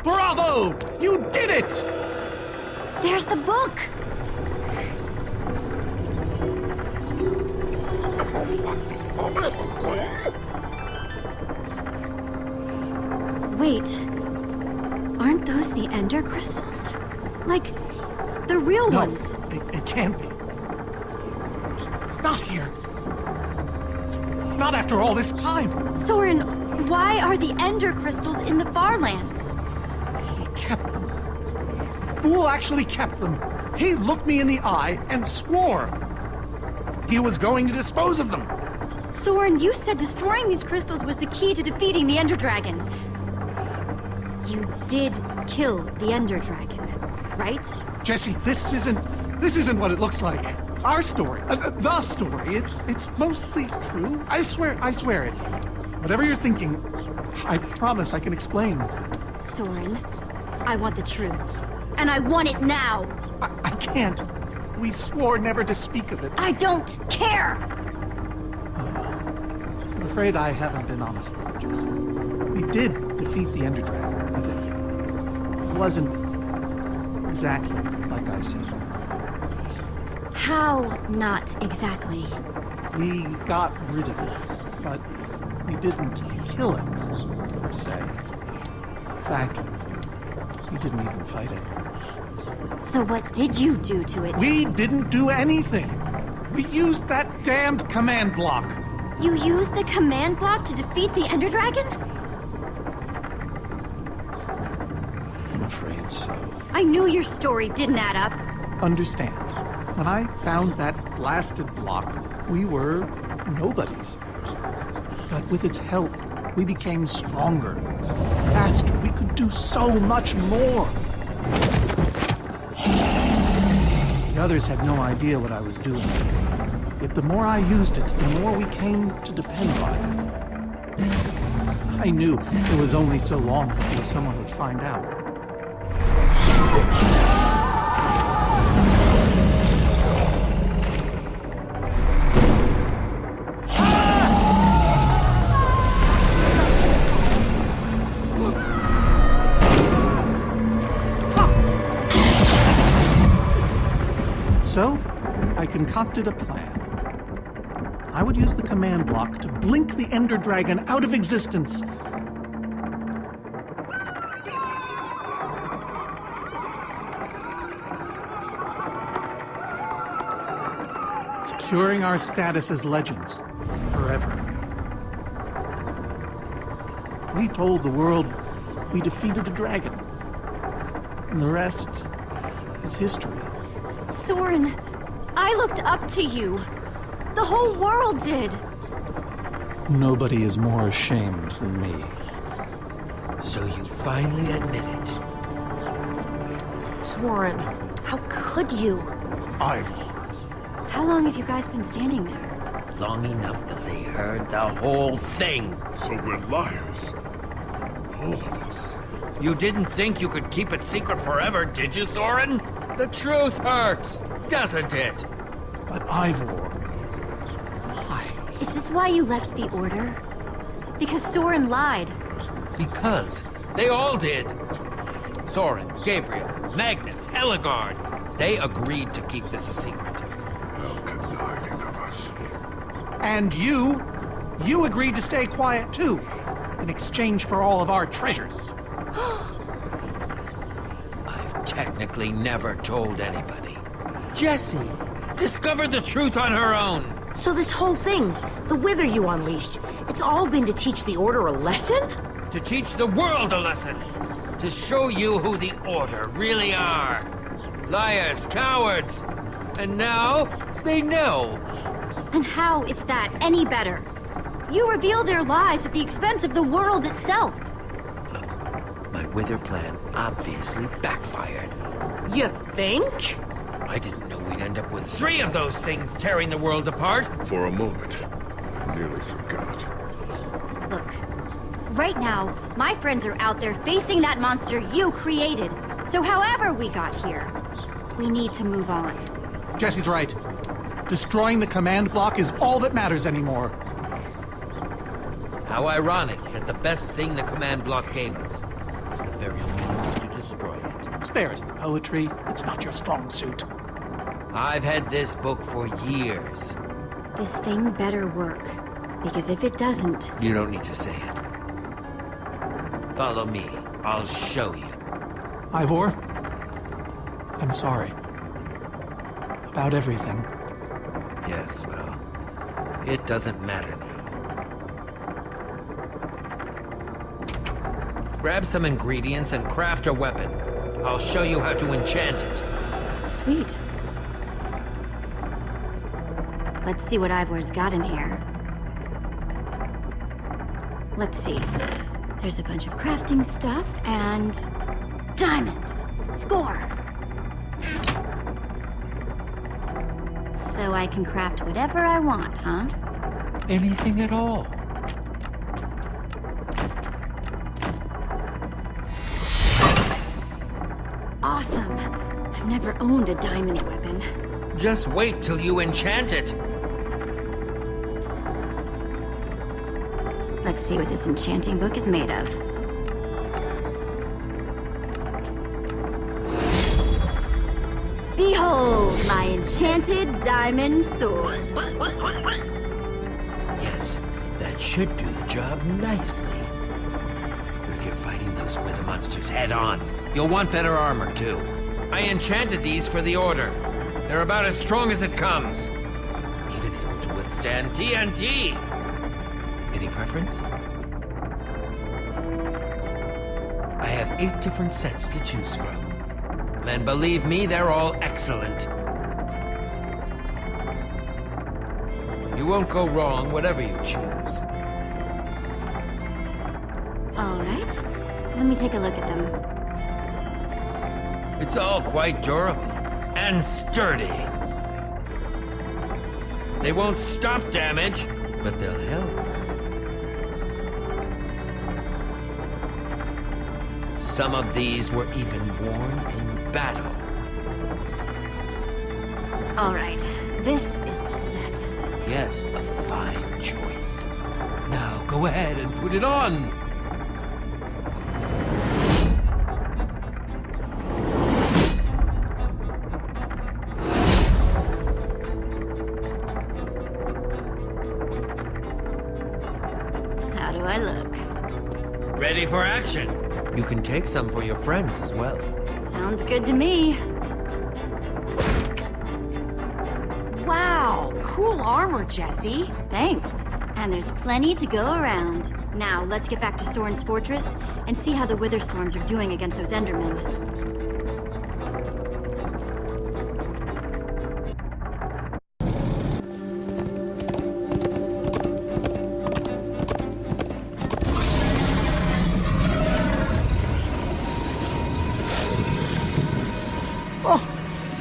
Bravo! You did it! There's the book! Wait, aren't those the Ender crystals? Like, the real ones? It can't be. Not here. Not after all this time. Soren, why are the Ender crystals in the Farlands? He kept them. Fool actually kept them. He looked me in the eye and swore he was going to dispose of them. Soren, you said destroying these crystals was the key to defeating the Ender Dragon. You did kill the Ender Dragon, right? Jesse, this isn't what it looks like. Our story, the story, it's mostly true. I swear it. Whatever you're thinking, I promise I can explain. Soren, I want the truth. And I want it now! I can't. We swore never to speak of it. I don't care! I'm afraid I haven't been honest with you, Jesse. We did defeat the Ender Dragon, but it wasn't exactly like I said. How not exactly? We got rid of it, but we didn't kill it, per se. In fact, we didn't even fight it. So what did you do to it? We didn't do anything. We used that damned command block. You used the command block to defeat the Ender Dragon? I'm afraid so. I knew your story didn't add up. Understand, when I found that blasted block, we were nobodies. But with its help, we became stronger, faster. We could do so much more. The others had no idea what I was doing. Yet the more I used it, the more we came to depend on it. I knew it was only so long until someone would find out. So, I concocted a plan. I would use the command block to blink the Ender Dragon out of existence. Securing our status as legends forever. We told the world we defeated the dragon. And the rest is history. Soren, I looked up to you. The whole world did. Nobody is more ashamed than me. So you finally admit it. Soren, how could you? How long have you guys been standing there? Long enough that they heard the whole thing. So we're liars. All of us. You didn't think you could keep it secret forever, did you, Soren? The truth hurts, doesn't it? But Ivor, why? Is this why you left the Order? Because Soren lied. Because they all did. Soren, Gabriel, Magnus, Ellegaard. They agreed to keep this a secret. How conniving of us. And you agreed to stay quiet too, in exchange for all of our treasures. I've technically never told anybody. Jessie discovered the truth on her own. So this whole thing, the Wither you unleashed, it's all been to teach the Order a lesson? To teach the world a lesson. To show you who the Order really are. Liars, cowards. And now, they know. And how is that any better? You reveal their lies at the expense of the world itself. Look, my Wither plan obviously backfired. You think? I didn't know we'd end up with 3 of those things tearing the world apart. For a moment, nearly forgot. Look, right now, my friends are out there facing that monster you created. So however we got here, we need to move on. Jessie's right. Destroying the command block is all that matters anymore. How ironic that the best thing the command block gave us was the very means to destroy it. Spare us the poetry. It's not your strong suit. I've had this book for years. This thing better work. Because if it doesn't... You don't need to say it. Follow me. I'll show you. Ivor, I'm sorry. About everything. Yes, well, it doesn't matter now. Grab some ingredients and craft a weapon. I'll show you how to enchant it. Sweet. Let's see what Ivor's got in here. Let's see. There's a bunch of crafting stuff and... diamonds! Score! So I can craft whatever I want, huh? Anything at all. Awesome. I've never owned a diamond weapon. Just wait till you enchant it. Let's see what this enchanting book is made of. Behold, my enchanted diamond sword. Yes, that should do the job nicely. But if you're fighting those wither monsters head on, you'll want better armor too. I enchanted these for the Order. They're about as strong as it comes. Even able to withstand TNT. Any preference? I have 8 different sets to choose from. And believe me, they're all excellent. You won't go wrong, whatever you choose. All right. Let me take a look at them. It's all quite durable and sturdy. They won't stop damage, but they'll help. Some of these were even worn in battle. All right. This is the set. Yes, a fine choice. Now go ahead and put it on. How do I look? Ready for action. You can take some for your friends as well. Sounds good to me. Wow, cool armor, Jesse. Thanks. And there's plenty to go around. Now, let's get back to Soren's fortress and see how the wither storms are doing against those Endermen.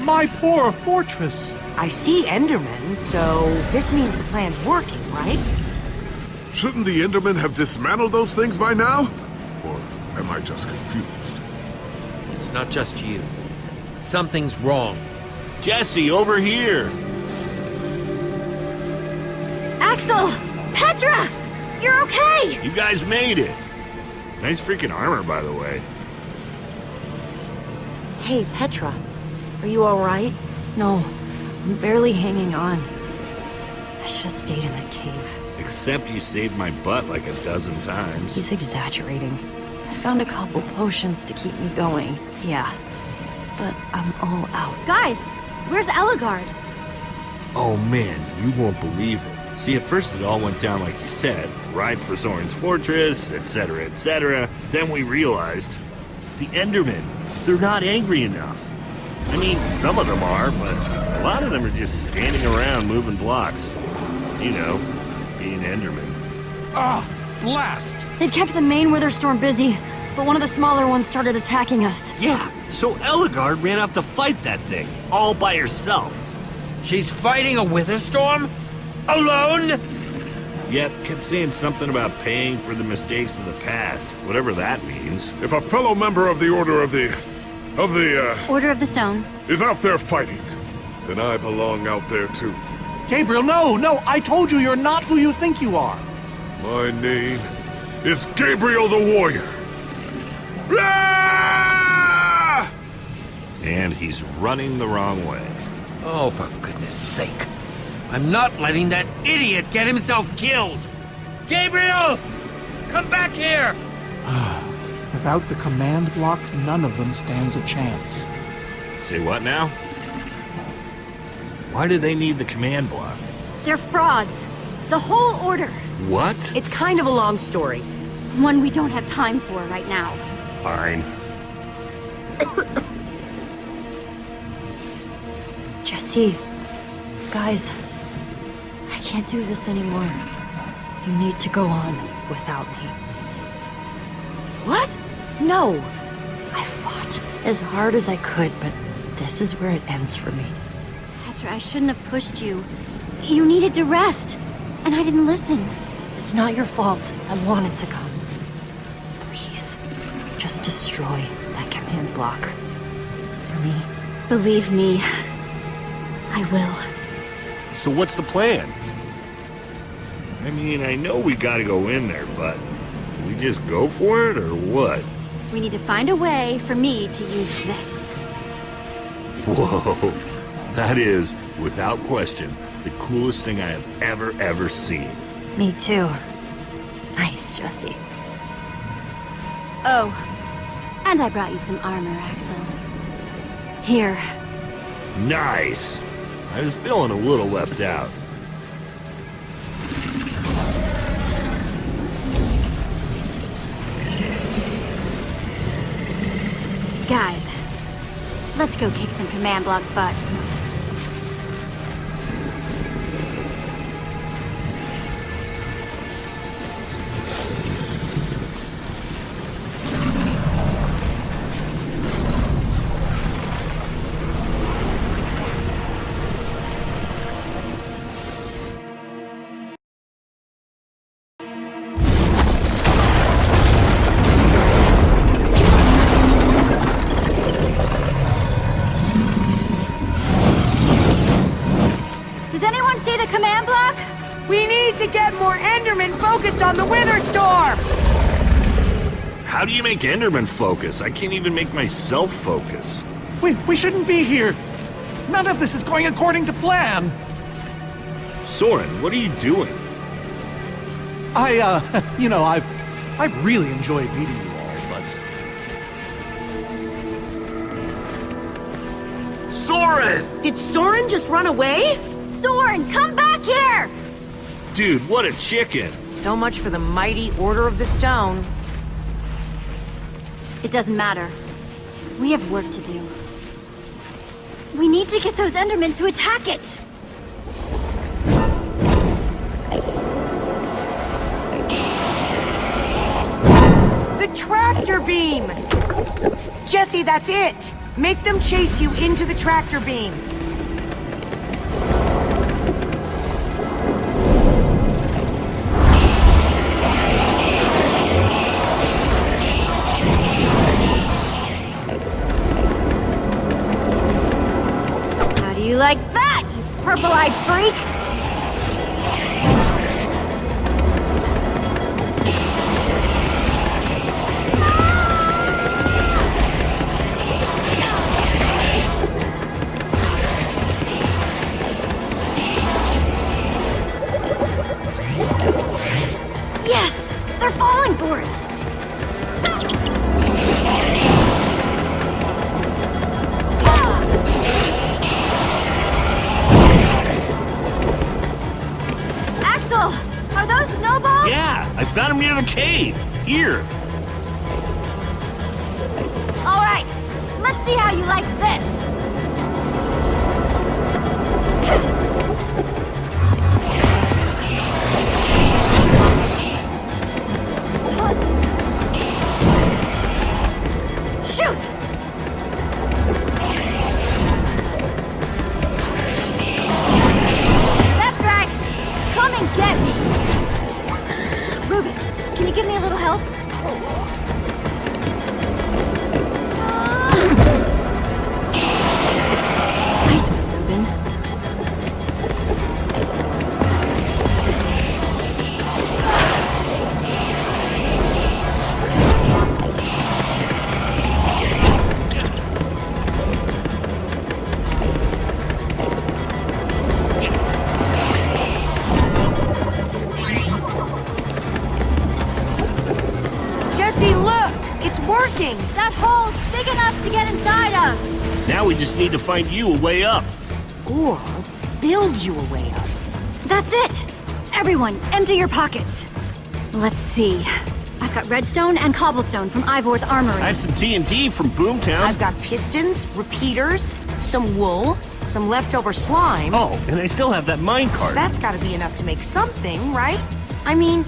My poor fortress! I see Endermen, so this means the plan's working, right? Shouldn't the Endermen have dismantled those things by now? Or am I just confused? It's not just you. Something's wrong. Jesse, over here! Axel! Petra! You're okay! You guys made it! Nice freaking armor, by the way. Hey, Petra. Are you alright? No, I'm barely hanging on. I should have stayed in that cave. Except you saved my butt like a dozen times. He's exaggerating. I found a couple potions to keep me going, yeah. But I'm all out. Guys, where's Ellegaard? Oh man, you won't believe it. See, at first it all went down like you said. Ride for Soren's fortress, etc., etc. Then we realized the Endermen, they're not angry enough. I mean, some of them are, but a lot of them are just standing around moving blocks. You know, being Endermen. Ah, blast! They've kept the main wither storm busy, but one of the smaller ones started attacking us. Yeah, so Ellegaard ran off to fight that thing, all by herself. She's fighting a wither storm? Alone? Yep, kept saying something about paying for the mistakes of the past, whatever that means. If a fellow member of the Order of the Order of the Stone. is out there fighting, then I belong out there too. Gabriel, no, I told you you're not who you think you are. My name is Gabriel the Warrior. Ah! And he's running the wrong way. Oh, for goodness sake. I'm not letting that idiot get himself killed. Gabriel! Come back here! Without the command block, none of them stands a chance. Say what now? Why do they need the command block? They're frauds. The whole Order. What? It's kind of a long story. One we don't have time for right now. Fine. Jesse, guys, I can't do this anymore. You need to go on without me. What? No. I fought as hard as I could, but this is where it ends for me. After I shouldn't have pushed you. You needed to rest, and I didn't listen. It's not your fault. I wanted to come. Please, just destroy that command block. For me. Believe me, I will. So what's the plan? I mean, I know we gotta go in there, but we just go for it, or what? We need to find a way for me to use this. Whoa. That is, without question, the coolest thing I have ever seen. Me too. Nice, Jesse. Oh, and I brought you some armor, Axel. Here. Nice! I was feeling a little left out. Guys, let's go kick some command block butt. On the Wither Storm! How do you make Enderman focus? I can't even make myself focus. We shouldn't be here. None of this is going according to plan. Soren, what are you doing? I've really enjoyed meeting you all, but... Soren! Did Soren just run away? Soren, come back here! Dude, what a chicken! So much for the mighty Order of the Stone. It doesn't matter. We have work to do. We need to get those Endermen to attack it! The tractor beam! Jesse, that's it! Make them chase you into the tractor beam. You like that, you purple-eyed freak? Yes! They're falling for it! Are those snowballs? Yeah, I found them near the cave. Here. All right, let's see how you like this. Shoot! That's right. Come and get me. Ruben, can you give me a little help? Nice one, Ruben. That hole's big enough to get inside of! Now we just need to find you a way up. Or build you a way up. That's it! Everyone, empty your pockets. Let's see. I've got redstone and cobblestone from Ivor's armory. I have some TNT from Boomtown. I've got pistons, repeaters, some wool, some leftover slime. Oh, and I still have that minecart. That's gotta be enough to make something, right? I mean,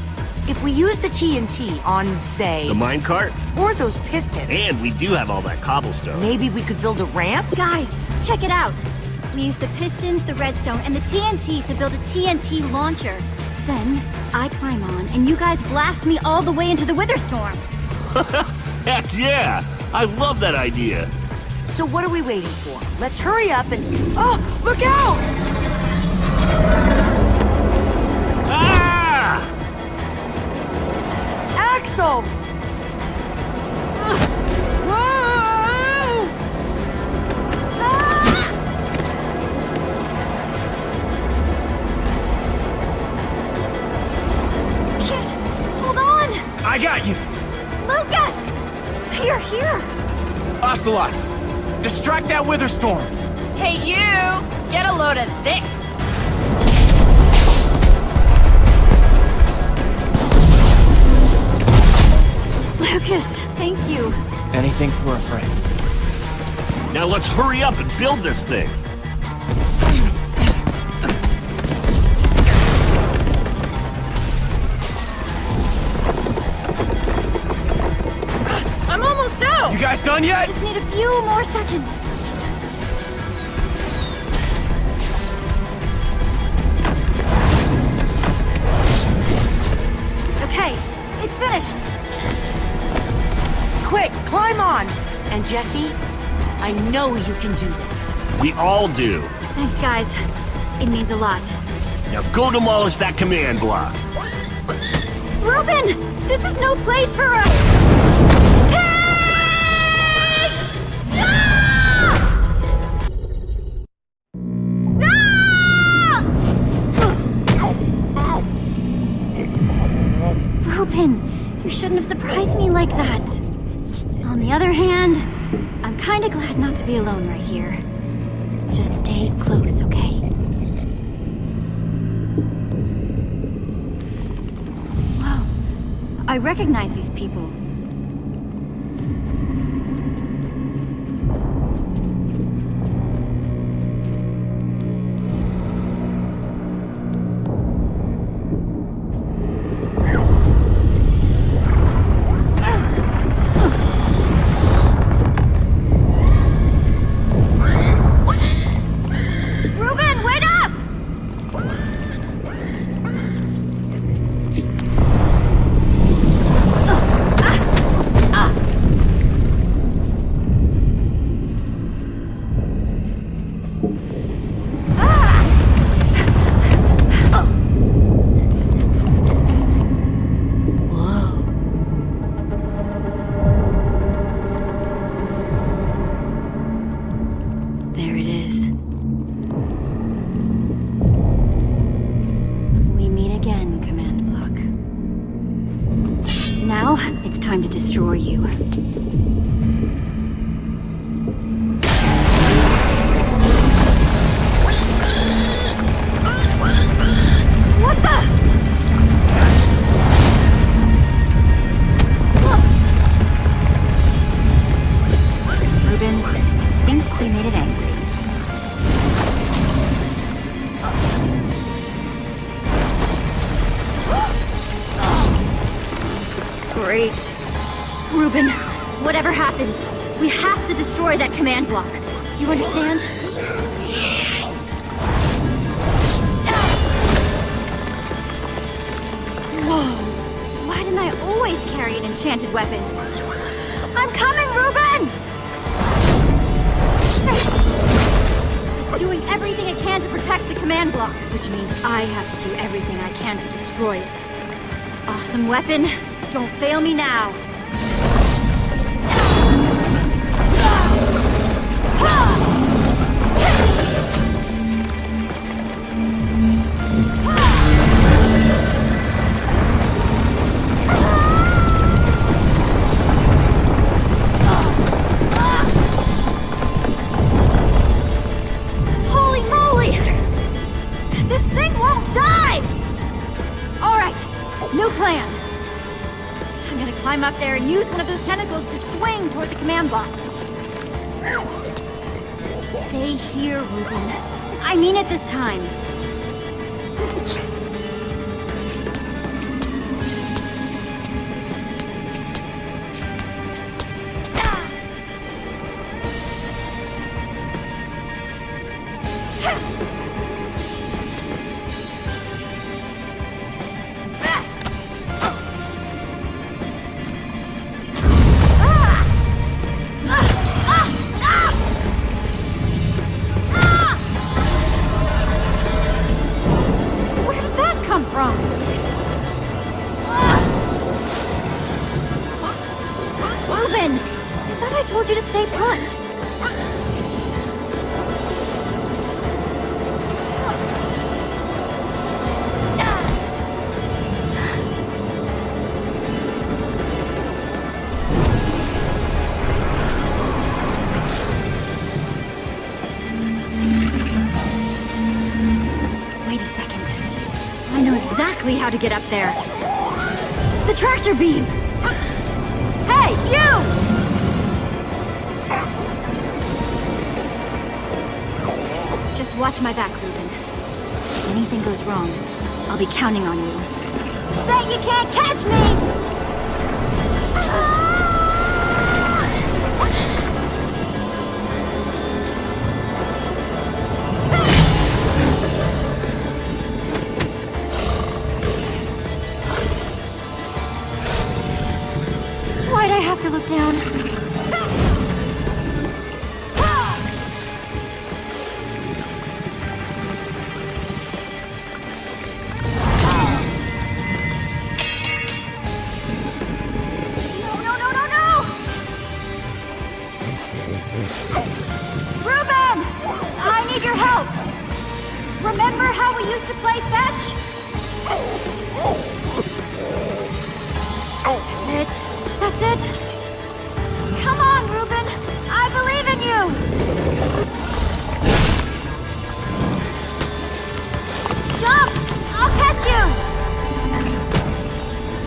if we use the TNT on, say... the minecart? Or those pistons... And we do have all that cobblestone. maybe we could build a ramp? Guys, check it out. We use the pistons, the redstone, and the TNT to build a TNT launcher. Then, I climb on, and you guys blast me all the way into the Witherstorm. Heck yeah! I love that idea! So what are we waiting for? Let's hurry up and... Oh, look out! Ah! Axel! I got you! Lucas! You're here! Ocelots! Distract that Witherstorm! Hey you! Get a load of this! Lucas, thank you. Anything for a friend. Now let's hurry up and build this thing! I'm almost out! You guys done yet? Just need a few more seconds. Okay, it's finished. Quick, climb on! And Jesse, I know you can do this. We all do. Thanks, guys. It means a lot. Now go demolish that command block. Reuben! This is no place for a... Hey! No! No! Reuben, you shouldn't have surprised me like that. On the other hand, I'm kinda glad not to be alone right here. Just stay close, okay? Whoa. I recognize these people. Reuben, wait up! There it is. We meet again, Command Block. Now, it's time to destroy you. What the? Reuben, I think we made it angry. Great. Reuben, whatever happens, we have to destroy that command block. You understand? Whoa. Why didn't I always carry an enchanted weapon? I'm coming, Reuben! It's doing everything it can to protect the command block, which means I have to do everything I can to destroy it. Awesome weapon. Don't fail me now. Holy moly! This thing won't die! All right, new plan. I'm gonna climb up there and use one of those tentacles to swing toward the command block. Stay here, Reuben. I mean it this time. Reuben! I thought I told you to stay put. Wait a second. I know exactly how to get up there. The tractor beam! Hey, you! Just watch my back, Reuben. If anything goes wrong, I'll be counting on you. Bet you can't catch me! Why'd I have to look down? Reuben! I need your help! Remember how we used to play fetch? That's it. Come on, Reuben! I believe in you! Jump! I'll catch you!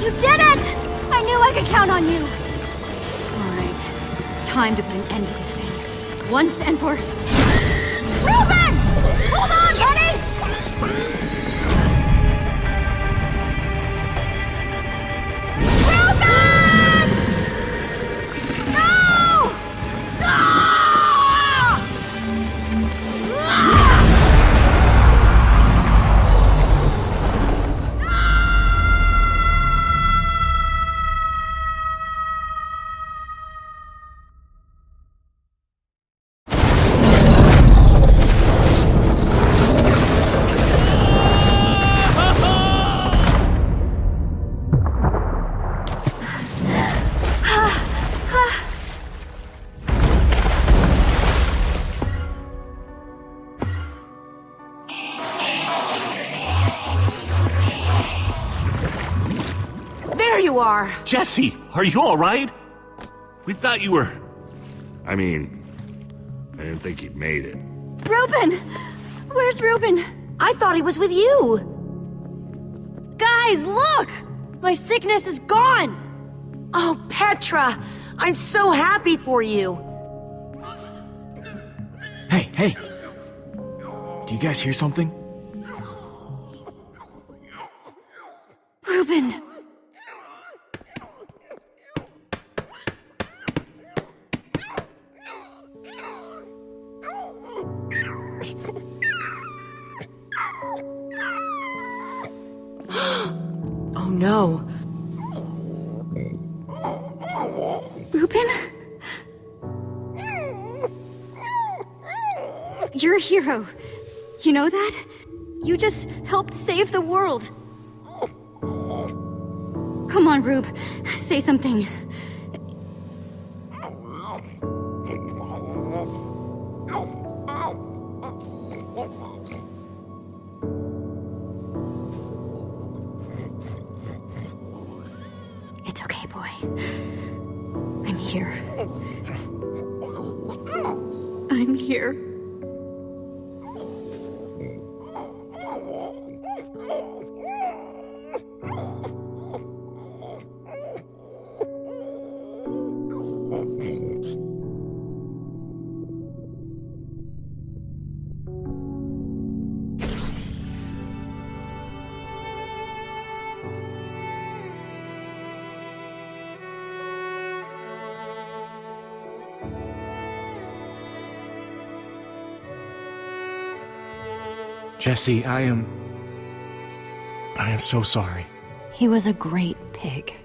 You did it! I knew I could count on you! Alright, it's time to put an end to this thing. Once and for... Reuben! Hold on, buddy! Are. Jesse, are you all right? We thought you were... I mean, I didn't think he'd made it. Reuben! Where's Reuben? I thought he was with you. Guys, look! My sickness is gone! Oh, Petra! I'm so happy for you. Hey! Do you guys hear something? Reuben! Oh no. Reuben? You're a hero. You know that? You just helped save the world. Come on, Rube. Say something. It's okay, boy. I'm here. I'm here. Jesse, I am so sorry. He was a great pig.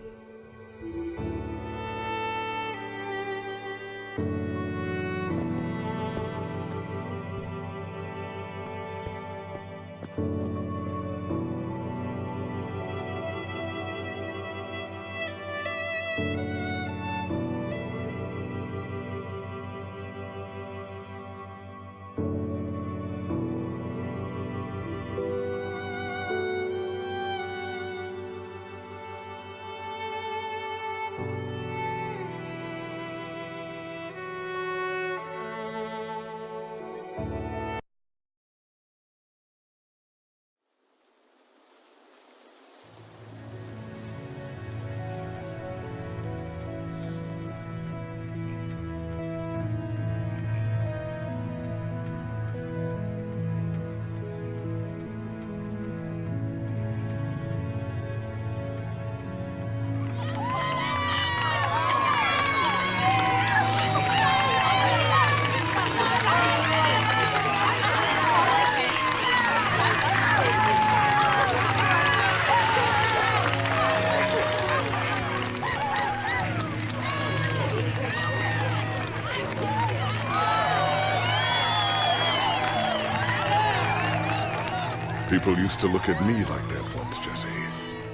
People used to look at me like that once, Jesse.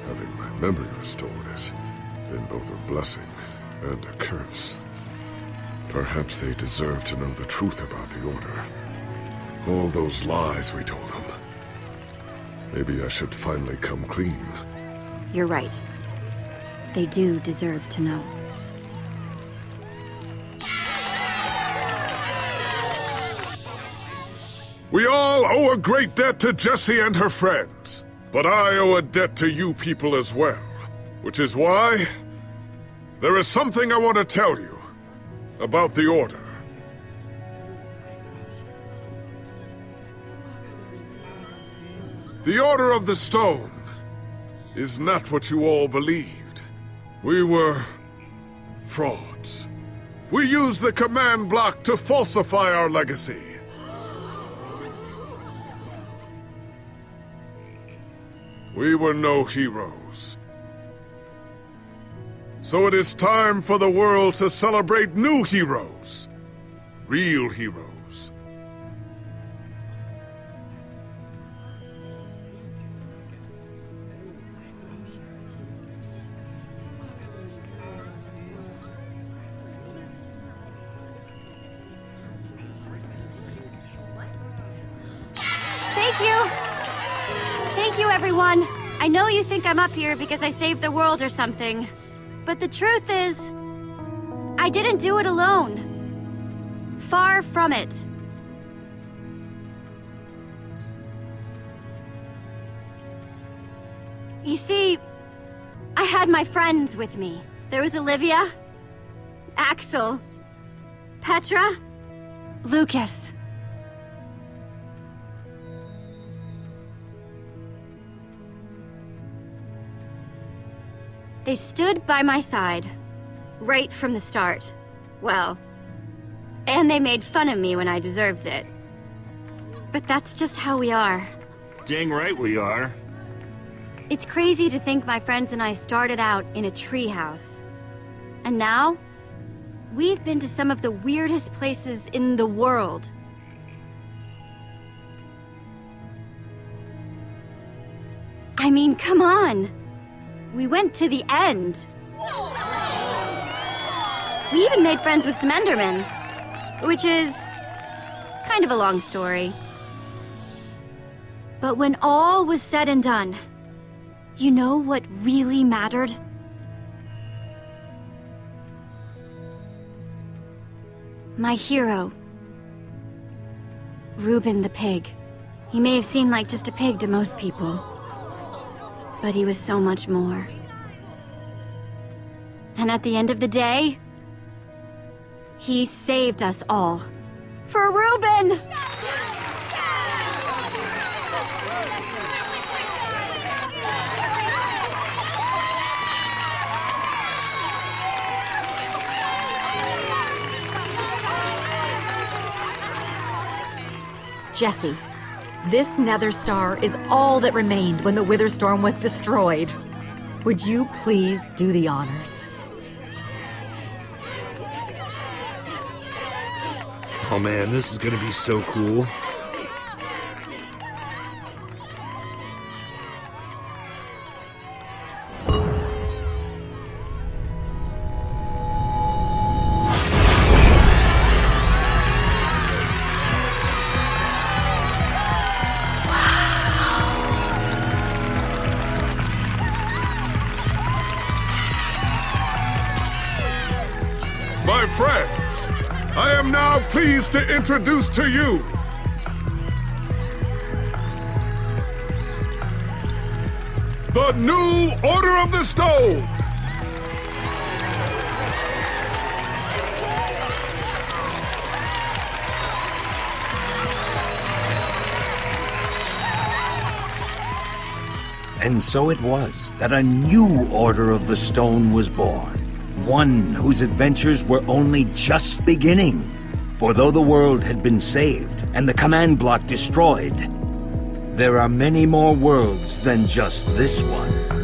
Having my memory restored has been both a blessing and a curse. Perhaps they deserve to know the truth about the Order. All those lies we told them. Maybe I should finally come clean. You're right. They do deserve to know. We all owe a great debt to Jessie and her friends. But I owe a debt to you people as well. Which is why there is something I want to tell you about the Order. The Order of the Stone is not what you all believed. We were frauds. We used the command block to falsify our legacy. We were no heroes. So it is time for the world to celebrate new heroes. Real heroes. Thank you! Thank you, everyone! I know you think I'm up here because I saved the world or something. But the truth is, I didn't do it alone. Far from it. You see, I had my friends with me. There was Olivia, Axel, Petra, Lucas. They stood by my side, right from the start. Well, and they made fun of me when I deserved it. But that's just how we are. Dang right we are. It's crazy to think my friends and I started out in a treehouse. And now, we've been to some of the weirdest places in the world. I mean, come on! We went to the end. We even made friends with some Endermen, which is kind of a long story. But when all was said and done, you know what really mattered? My hero, Reuben the pig. He may have seemed like just a pig to most people. But he was so much more. And at the end of the day, he saved us all. For Reuben! Jesse, this nether star is all that remained when the Wither Storm was destroyed. Would you please do the honors? Oh man, this is gonna be so cool. My friends, I am now pleased to introduce to you the new Order of the Stone. And so it was that a new Order of the Stone was born. One whose adventures were only just beginning. For though the world had been saved and the command block destroyed, there are many more worlds than just this one.